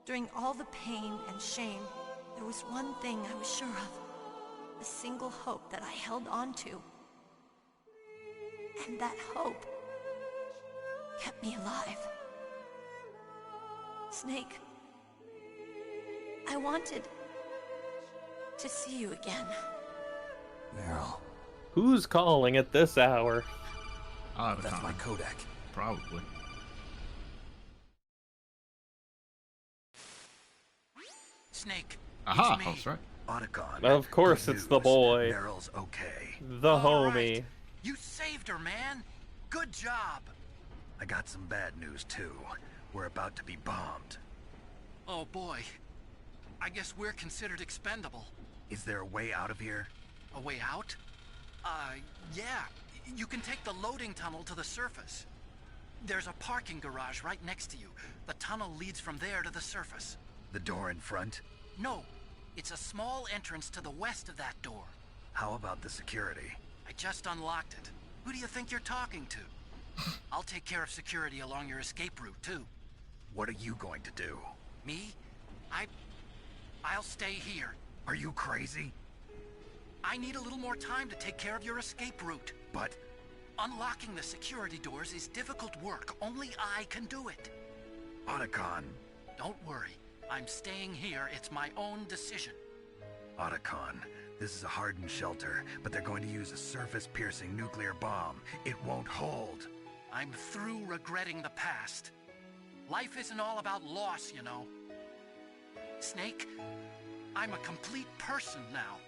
During all the pain and shame, there was one thing I was sure of. A single hope that I held on to. And that hope kept me alive. Snake, I wanted to see you again. Meryl, Who's calling at this hour? that's my Kodak. Probably. Snake. Aha, it's me, that's right. Otacon. Of course Good it's the news. boy. Meryl's okay. The All homie. right. You saved her, man. Good job. I got some bad news, too. We're about to be bombed. Oh boy. I guess we're considered expendable. Is there a way out of here? A way out? Yeah. You can take the loading tunnel to the surface. There's a parking garage right next to you. The tunnel leads from there to the surface. The door in front? No, it's a small entrance to the west of that door. How about the security? I just unlocked it. Who do you think you're talking to? I'll take care of security along your escape route, too. What are you going to do? Me? I'll stay here. Are you crazy? I need a little more time to take care of your escape route. But Unlocking the security doors is difficult work. Only I can do it. Otacon. Don't worry. I'm staying here. It's my own decision. Otacon, this is a hardened shelter, but they're going to use a surface-piercing nuclear bomb. It won't hold. I'm through regretting the past. Life isn't all about loss, you know. Snake, I'm a complete person now.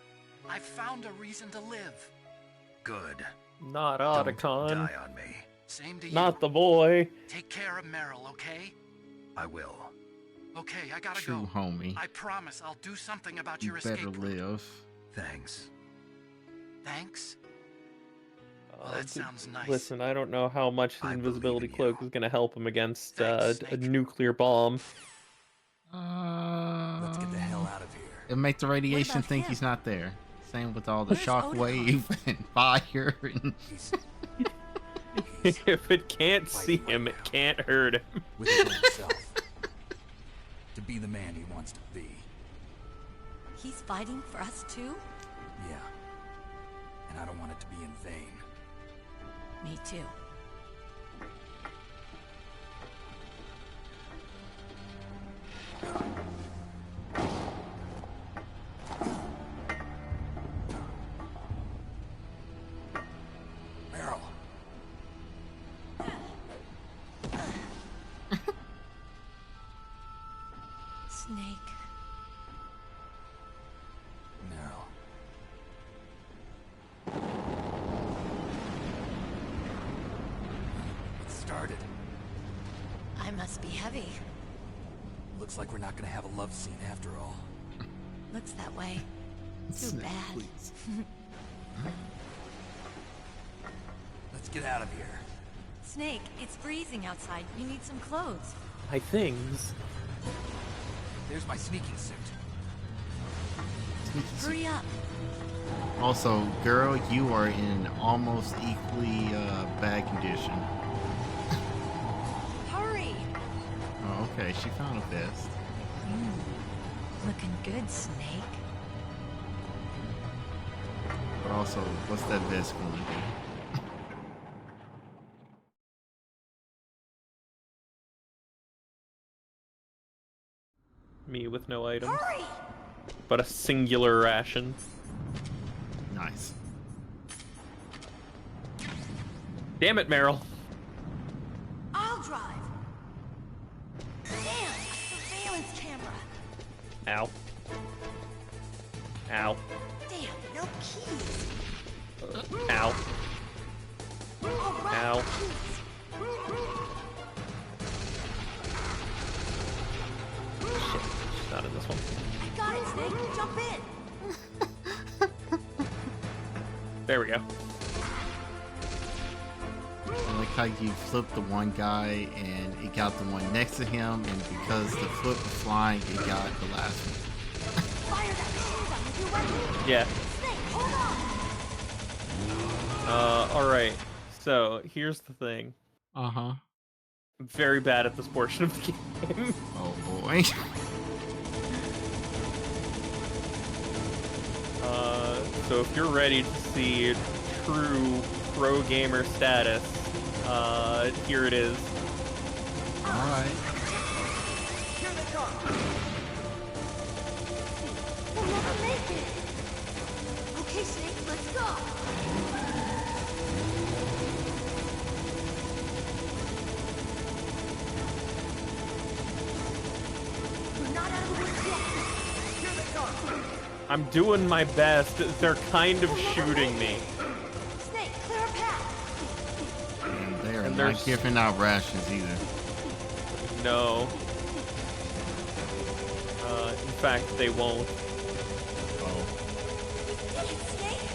I've found a reason to live. Good. Not Don't Otacon. die on me. Same to you. Not the boy. Take care of Meryl, okay? I will. Okay, I gotta True go. homie. I promise I'll do something about You your better escape route. live. Thanks. Thanks. That sounds nice. Listen, I don't know how much his I invisibility believe in cloak you. is going to help him against Thanks, a Snake. nuclear bomb. Let's get the hell out of here. It make the radiation about think him? he's not there. Same with all the Where's shockwave and fire and He's If it can't see him, it can't hurt him. with his own self. To be the man he wants to be. He's fighting for us too? Yeah. And I don't want it to be in vain. Me too. Meryl. Snake. Meryl. started. I must be heavy. Looks like we're not gonna have a love scene after all. Looks that way. Too Snake, bad. please. Let's get out of here. Snake, it's freezing outside. You need some clothes. My things. There's my sneaking suit. Hurry up. Also, girl, you are in almost equally bad condition. Hurry. Oh, okay, she found a vest. Looking good, Snake. But also, what's that vest going to do? Me with no items. Hurry! But a singular ration. Nice. Damn it, Meryl. I'll drive. Damn, surveillance camera. Ow. Ow. Damn, no keys. Ow. All right, Ow. keys. Shit. She's not in this one. I got it, Snake. Jump in. There we go. I like how you flipped the one guy and it got the one next to him, and because the flip was flying, it got the last one. Fire that machine gun with your weapon. Yeah. Snake, hold on. Alright. So, here's the thing. Uh-huh. I'm very bad at this portion of the game. Oh boy. So if you're ready to see true pro gamer status, here it is. Alright. Here they come! We'll never make it. Okay, Snake, let's go. We're not out of the woods yet. Here they come! I'm doing my best. They're kind of shooting me. Snake, clear a path. And they are And not there's- giving out rations either. No. In fact, they won't. Oh. We did it, Snake.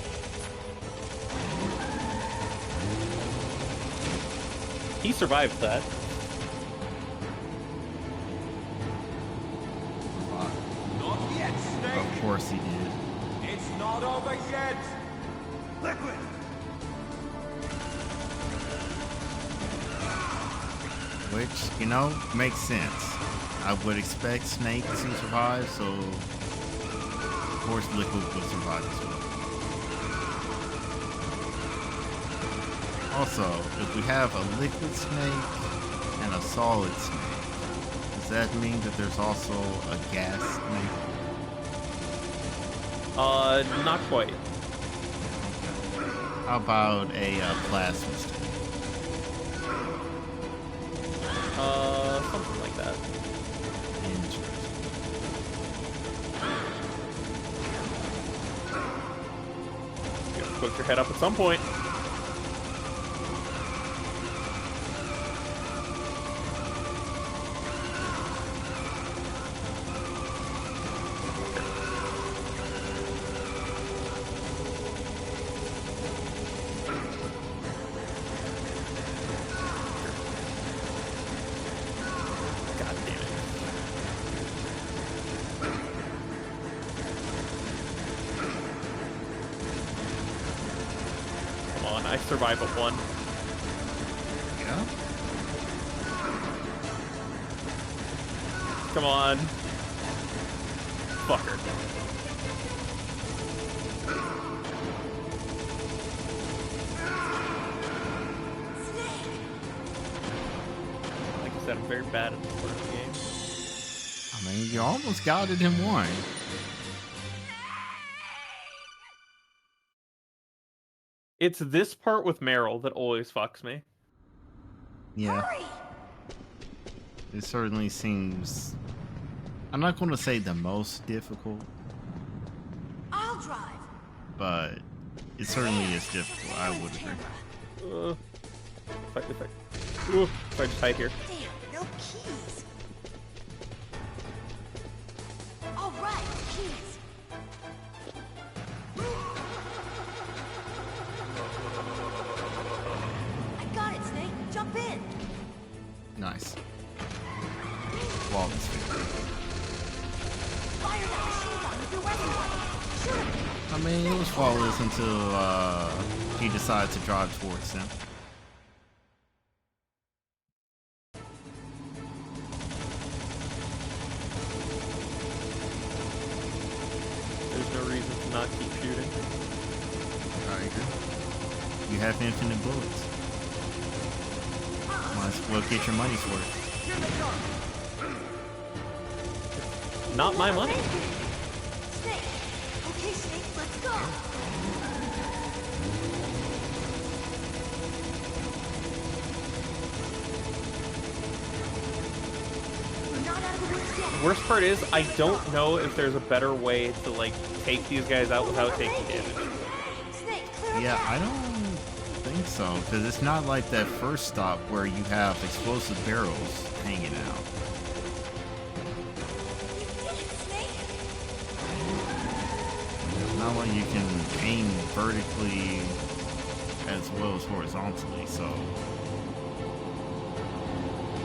He survived that. Not yet, Snake! Of course he did. It's not over yet! Liquid! Which, you know, makes sense. I would expect Snake to survive, so of course Liquid would survive as well. Also, if we have a liquid snake and a solid snake, does that mean that there's also a gas snake? Not quite. How about a plasma snake? Something like that. Interesting. You have to poke your head up at some point. God damn it. Come on, I survive at one. Yeah? Come on. Fucker. Like I said, I'm very bad at this part of the game. I mean, you almost got it in one. It's this part with Meryl that always fucks me. Yeah, Hurry. it certainly seems... I'm not going to say the most difficult, I'll drive. but it certainly is difficult, I would agree. If I Ooh, sorry, just hide here. Damn, no keys. All right, keys. I got it, Snake. Jump in. Nice. Flawless victory. Fire that machine gun with your weapon. Shoot him. I mean, it was flawless until he decided to drive towards him. There's no reason to not keep shooting. I agree. You have infinite bullets. Might as well get your money's worth. Here they come. Not my money. Snake. Okay, Snake, let's go. We're not out of the woods yet. Worst part is, I don't know if there's a better way to, like, take these guys out without taking damage. Snake, clear Yeah, up. I don't think so, because it's not like that first stop where you have explosive barrels hanging out. You did it, Snake. It's not like you can aim vertically as well as horizontally, so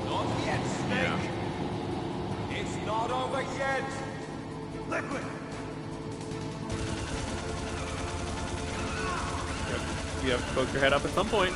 Not yet, Snake. yeah. It's not over yet. Liquid. You have to poke your head up at some point.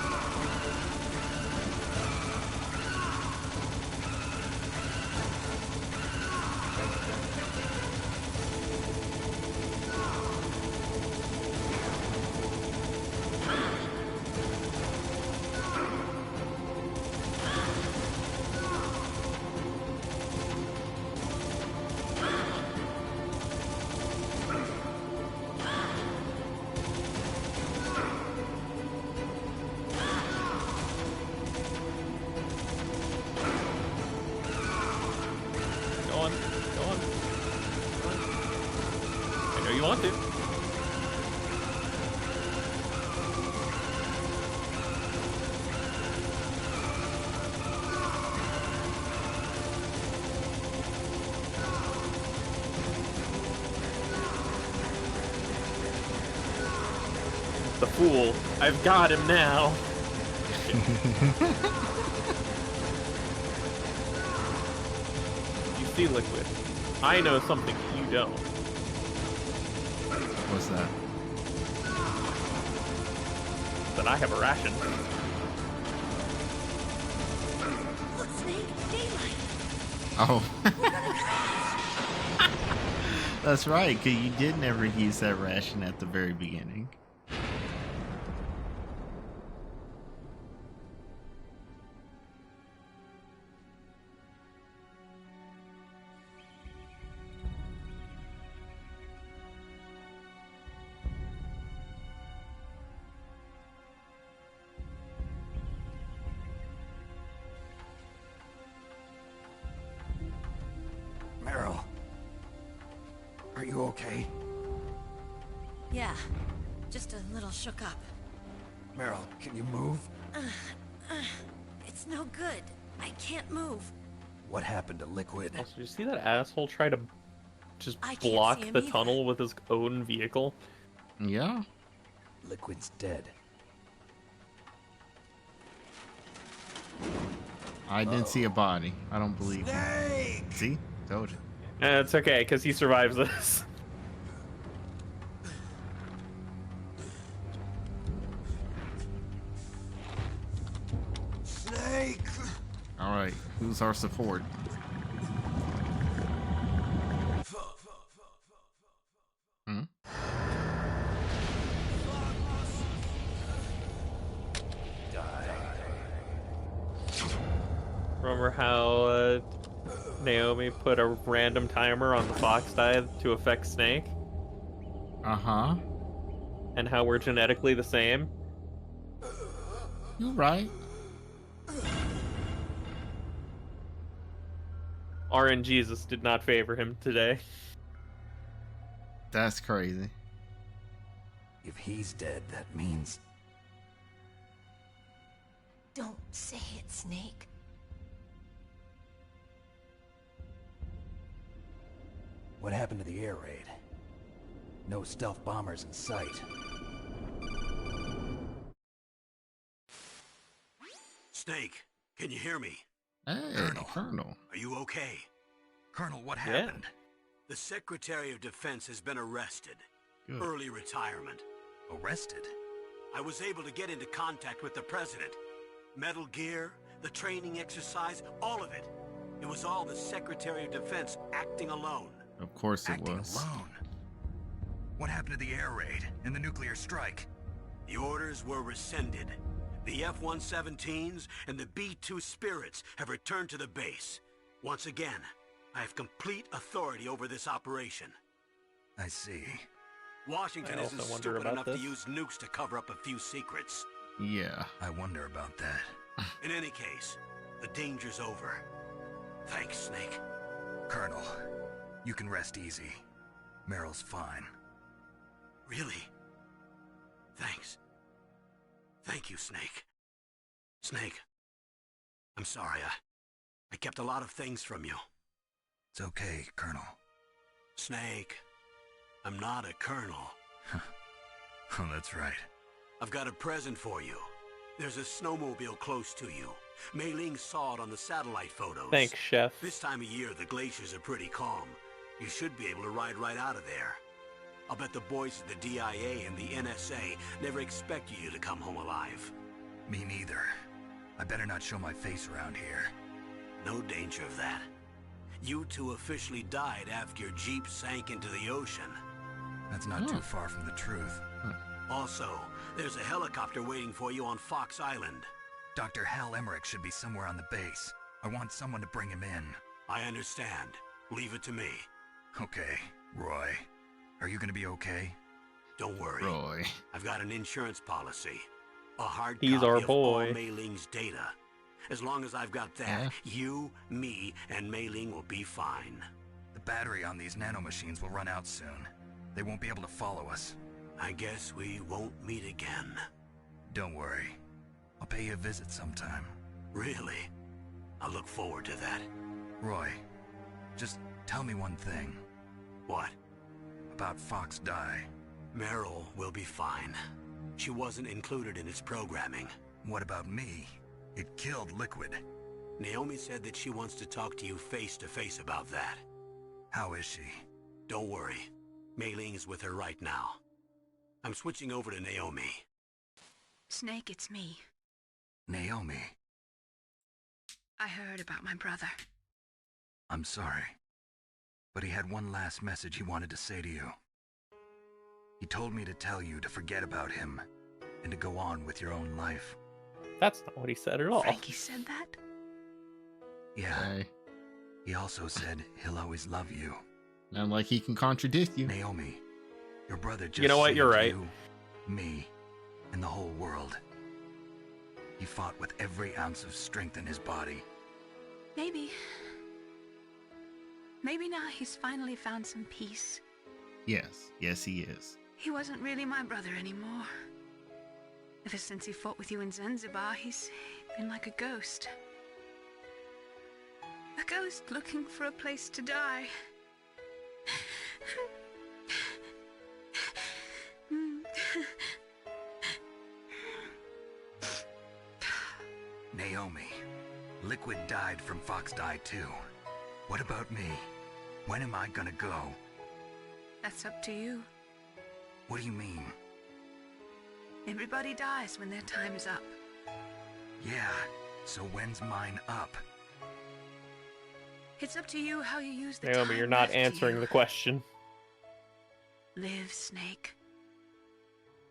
Go on. Go on. Go on. I know you want to. The fool. I've got him now. You see, Liquid. I know something you don't. What's that? That I have a ration. Look, Snake, daylight. Oh, We're gonna crash. that's right, because you did never use that ration at the very beginning. Meryl. Are you okay? Yeah, just a little shook up. Meryl, can you move? It's no good. I can't move. What happened to Liquid? Also, did you see that asshole try to just I can't block see him the either. tunnel with his own vehicle? Yeah. Liquid's dead. I didn't see a body. I don't believe you. Snake. See? Told you. It's okay, because he survives this. Snake. Alright, who's our support? Hmm? Remember how Naomi put a random timer on the fox dive to affect Snake? Uh-huh. And how we're genetically the same? You're right. RNGesus did not favor him today. That's crazy. If he's dead, that means... Don't say it, Snake. What happened to the air raid? No stealth bombers in sight. Snake, can you hear me? Hey, Colonel. Are you okay? Colonel, what happened? The Secretary of Defense has been arrested. Good. Early retirement. Arrested? I was able to get into contact with the President. Metal Gear, the training exercise, all of it. It was all the Secretary of Defense acting alone. Of course it Acting was. alone? What happened to the air raid and the nuclear strike? The orders were rescinded. The F-117s and the B-2 Spirits have returned to the base. Once again, I have complete authority over this operation. I see. Washington isn't stupid enough to use nukes to cover up a few secrets. Yeah. I wonder about that. In any case, the danger's over. Thanks, Snake. Colonel, you can rest easy. Meryl's fine. Really? Thanks. Thank you, Snake. Snake, I'm sorry. I kept a lot of things from you. It's okay, Colonel. Snake, I'm not a colonel. Oh, that's right. I've got a present for you. There's a snowmobile close to you. Mei Ling saw it on the satellite photos. Thanks, Chef. This time of year, the glaciers are pretty calm. You should be able to ride right out of there. I'll bet the boys at the DIA and the NSA never expected you to come home alive. Me neither. I better not show my face around here. No danger of that. You two officially died after your Jeep sank into the ocean. That's not too far from the truth. Also, there's a helicopter waiting for you on Fox Island. Dr. Hal Emmerich should be somewhere on the base. I want someone to bring him in. I understand. Leave it to me. Okay, Roy. Are you gonna be okay? Don't worry. Roy. I've got an insurance policy. A hard He's copy our of boy. all Mei Ling's data. As long as I've got that, you, me, and Mei Ling will be fine. The battery on these nanomachines will run out soon. They won't be able to follow us. I guess we won't meet again. Don't worry. I'll pay you a visit sometime. Really? I look forward to that. Roy, just tell me one thing. What? About Fox Die. Meryl will be fine. She wasn't included in its programming. What about me? It killed Liquid. Naomi said that she wants to talk to you face to face about that. How is she? Don't worry. Mei Ling is with her right now. I'm switching over to Naomi. Snake, it's me. Naomi. I heard about my brother. I'm sorry. But he had one last message he wanted to say to you. He told me to tell you to forget about him and to go on with your own life. That's not what he said at all. Frankie said that? Yeah. Hey. He also said he'll always love you. Not like he can contradict you. Naomi, your brother just You know what? You're saved right. you, me, and the whole world. He fought with every ounce of strength in his body. Maybe. Maybe now he's finally found some peace. Yes. Yes, he is. He wasn't really my brother anymore. Ever since he fought with you in Zanzibar, he's been like a ghost. A ghost looking for a place to die. Naomi, Liquid died from Fox Die too. What about me? When am I gonna go? That's up to you. What do you mean? Everybody dies when their time is up. Yeah, so when's mine up? It's up to you how you use the time. Naomi, you're not left to answering you. the question. Live, Snake.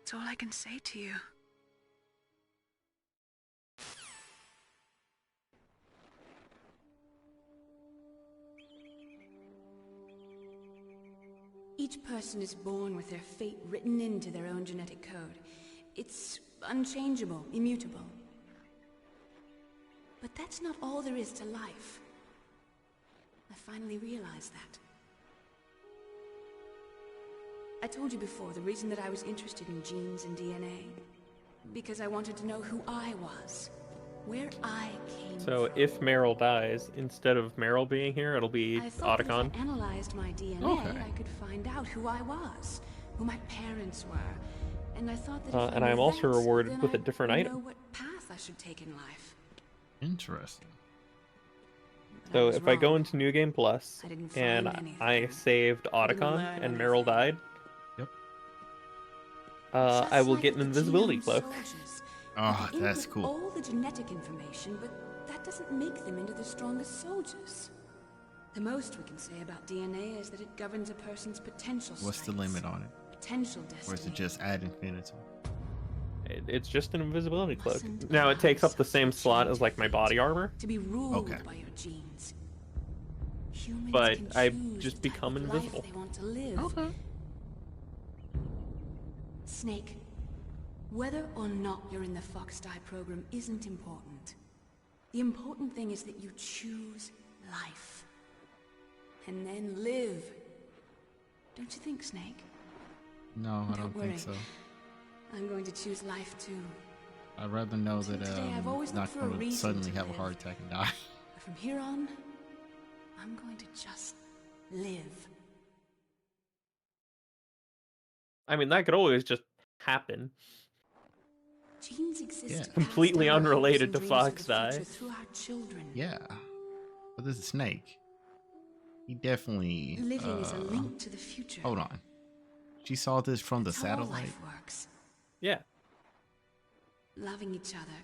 That's all I can say to you. Each person is born with their fate written into their own genetic code. It's unchangeable, immutable. But that's not all there is to life. I finally realized that. I told you before the reason that I was interested in genes and DNA. Because I wanted to know who I was. Where I came So from. if Meryl dies, instead of Meryl being here, it'll be I thought that if I Otacon. analyzed my DNA, I could find out who I was, who my parents were, and I thought that if I And I'm knew also that, rewarded then with a I'd different know item. what path I should take in life. Interesting. But I So was if I go wrong. into New Game Plus I didn't and find anything. I saved I didn't Otacon learn and Meryl anything. died, Yep. I Just will like get with an the invisibility genome cloak. soldiers. Oh, They can that's input cool. all the genetic information, but that doesn't make them into the strongest soldiers. The most we can say about DNA is that it governs a person's potential What's the strengths, limit on it? potential Or is it destiny. just ad infinitum? It's just an invisibility cloak. Mustn't Now it allow takes up the yourself same to slot change as like my fate, body armor, to be ruled Okay. by your genes. Humans but can I choose just the type become of invisible. life they want to live. Okay. Snake, whether or not you're in the Fox Die program isn't important. The important thing is that you choose life. And then live. Don't you think, Snake? No, I don't worry. think so. I'm going to choose life too. I'd rather know Until that today, I've always I'm not looked for a going to reason suddenly to have a live. heart attack and die. But from here on, I'm going to just live. I mean, that could always just happen. Genes exist Yeah. to pass Completely down our hopes unrelated and to dreams Fox the Die. future through our children. Yeah. But this is Snake. He definitely. Living is a link to the future. Hold on. She saw this from That's the how all satellite. life works. Yeah. Loving each other,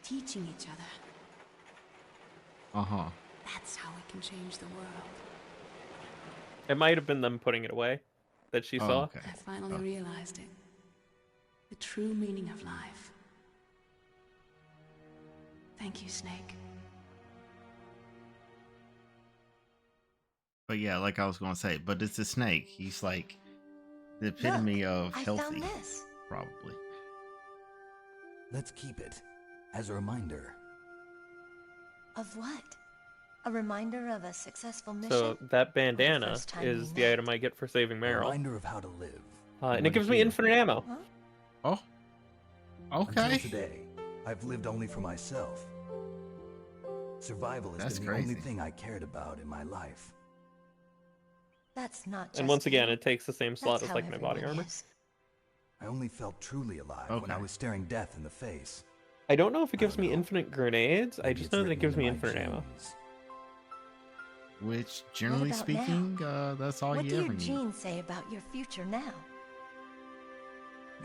teaching each other. Uh-huh. That's how we can change the world. It might have been them putting it away that she saw. Okay. I finally realized it. The true meaning of life. Thank you, Snake. But yeah, like I was going to say, but it's a snake. He's like the epitome of I healthy. found this. Probably. Let's keep it as a reminder. Of what? A reminder of a successful mission? So that bandana first time is we the met? item I get for saving A Meryl. reminder of how to live. And it gives me infinite ammo. Oh. Okay. Until today, I've lived only for myself. Survival has That's been the crazy. only thing I cared about in my life. That's not just And once again, you. it takes the same slot That's as how like my body everyone armor. is. I only felt truly alive when I Okay. was staring death in the face. I don't know if it I gives don't me know. infinite grenades. I Maybe just it's know that it written gives into me my infinite ammo. genes. Which, generally about speaking, that's all What you do ever your need. genes say about your future now?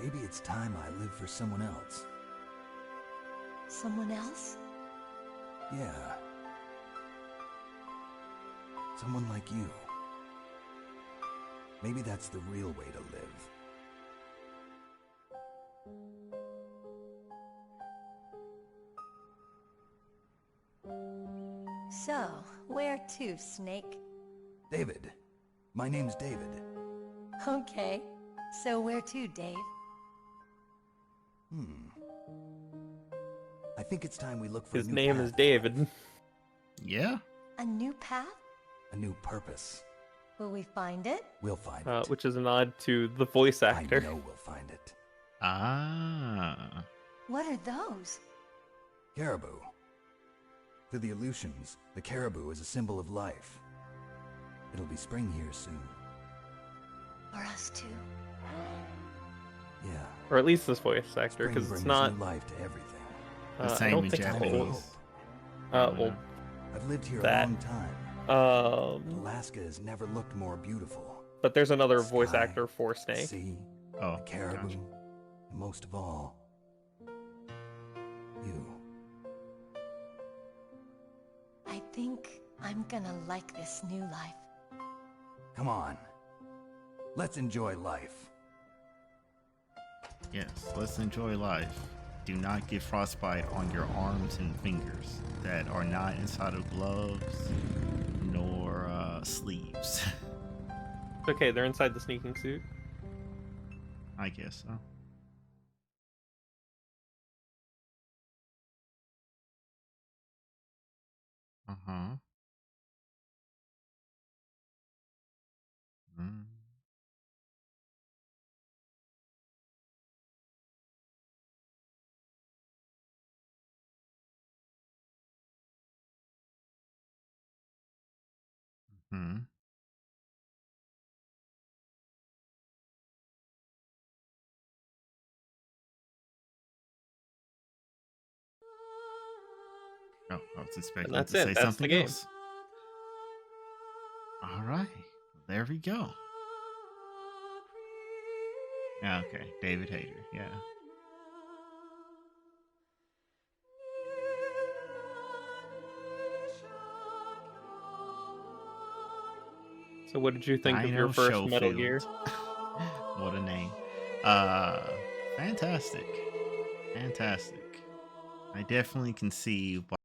Maybe it's time I live for someone else. Someone else? Yeah. Someone like you. Maybe that's the real way to live. So, where to, Snake? David. My name's David. Okay. So where to, Dave? I think it's time we look for His a new name path is in David. life. Yeah. A new path? A new purpose. Will we find it? We'll find it. Which is a nod to the voice I actor. know we'll find it. Ah. What are those? Caribou. To the Aleutians, the caribou is a symbol of life. It'll be spring here soon. For us too. Yeah. Or at least this voice actor, Spring because brings it's not. new life to everything. The I same don't in think it's Japanese. well, I've lived here that- a long time. Alaska has never looked more beautiful. but there's another voice Sky, actor for Snake. Sea, Oh, the caribou, gotcha. and most of all, you. I think I'm gonna like this new life. Come on. Let's enjoy life. Yes, let's enjoy life. Do not get frostbite on your arms and fingers that are not inside of gloves nor sleeves. It's okay, they're inside the sneaking suit. I guess so. Uh-huh. Mm. Hmm. Oh, I was And expecting that's to say it. That's the something game. else. All right. There we go. Okay. David Hayter. Yeah. So what did you think of your Dino first Metal Gear? Schofield. What a name. Uh, Fantastic. Fantastic. I definitely can see why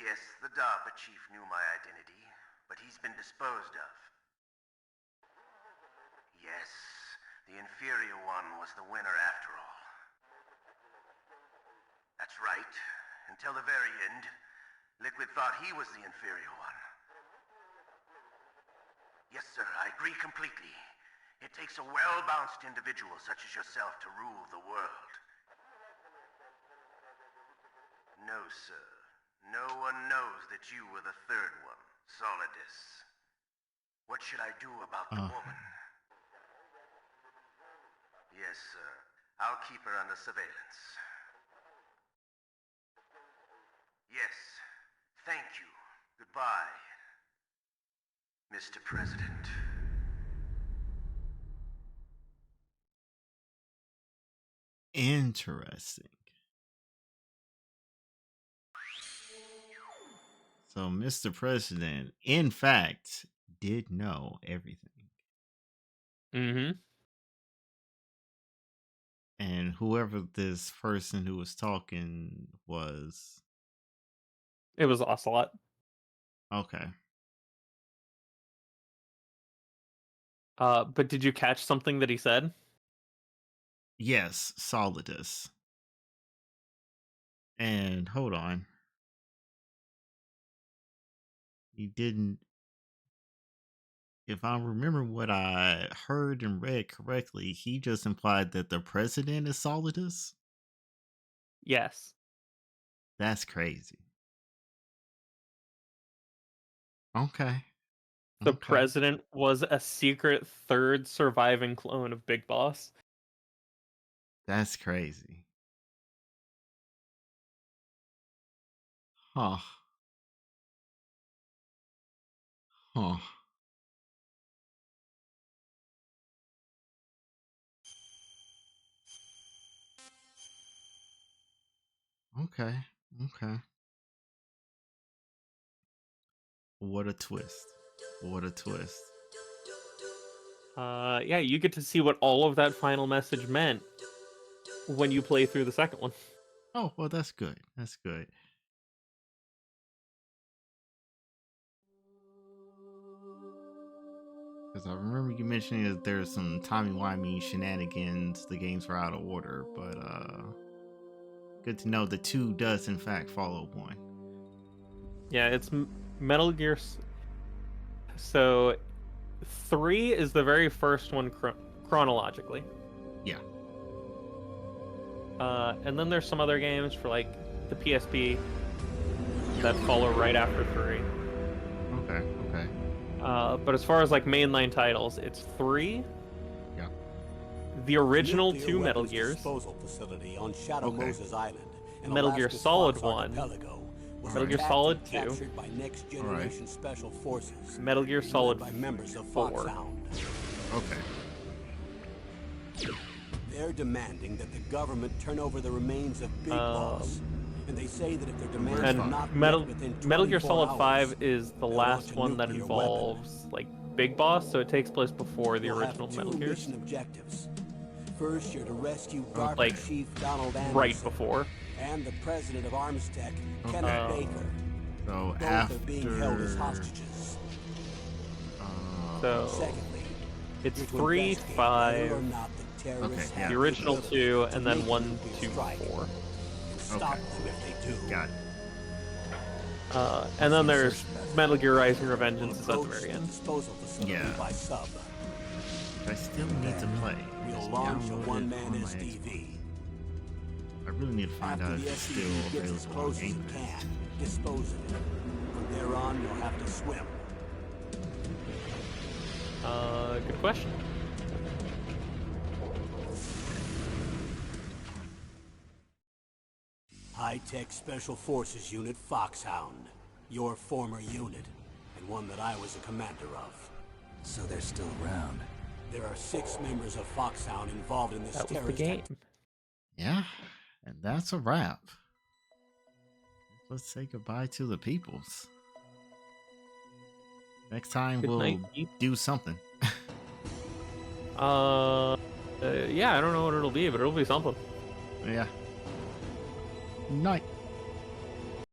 Yes, the DARPA chief knew my identity, but he's been disposed of. Yes, the inferior one was the winner after all. That's right. Until the very end, Liquid thought he was the inferior one. Yes, sir, I agree completely. It takes a well-balanced individual such as yourself to rule the world. No, sir. No one knows that you were the third one, Solidus. What should I do about the woman? Yes, sir. I'll keep her under surveillance. Yes. Thank you. Goodbye, Mr. President. Interesting. So Mr. President, in fact, did know everything. Mm-hmm. And whoever this person who was talking was... It was Ocelot. Okay. But did you catch something that he said? Yes, Solidus. And hold on. He didn't... If I remember what I heard and read correctly, he just implied that the president is Solidus? Yes. That's crazy. Okay. The president was a secret third surviving clone of Big Boss. That's crazy. Huh. Huh. Okay. Okay. What a twist. What a twist. Yeah, you get to see what all of that final message meant when you play through the second one. Oh, well, that's good. That's good. Because I remember you mentioning that there's some timey-wimey shenanigans, the games were out of order, but good to know the 2 does in fact follow 1. Yeah, it's Metal Gear. So 3 is the very first one chronologically. Yeah. And then there's some other games for like the PSP that follow right after 3. Okay, okay. But as far as like mainline titles, it's 3. Yeah. The original 2 Metal Gears. Disposal facility on Shadow Moses Island. Metal Gear Solid 1. Metal Gear Solid 2. Captured by next generation special forces. Metal Gear Solid by members of 4. Foxhound. Okay. They're demanding that the government turn over the remains of Big Boss. And they say that if their demands are not met within 24 Metal Gear Solid hours, 5 is the last one that involves like Big Boss, so it takes place before the original Metal Gears. Mission objectives. First, you're to rescue DARPA Chief Donald Anderson. Right before. And the president of Armstech, Kenneth Baker. So Both after... are being held as hostages. So secondly, it's 3, 5, the original 2, and then 1, 2, 4. Stop them if they do. Got it. And then there's Metal Gear Rising Revengeance is at the very end. Yeah. I still need to play. We'll launch a one-man SDV. I really need to find out if it's still available on Game Pass. Dispose of it. From there on, you'll have to swim. Good question. High-tech Special Forces Unit Foxhound. Your former unit, and one that I was a commander of. So they're still around. There are 6 members of Foxhound involved in this That was the terrorist game. Yeah, and that's a wrap. Let's say goodbye to the peoples. Next time Good we'll night, do something. Yeah, I don't know what it'll be, but it'll be something. Yeah. Night.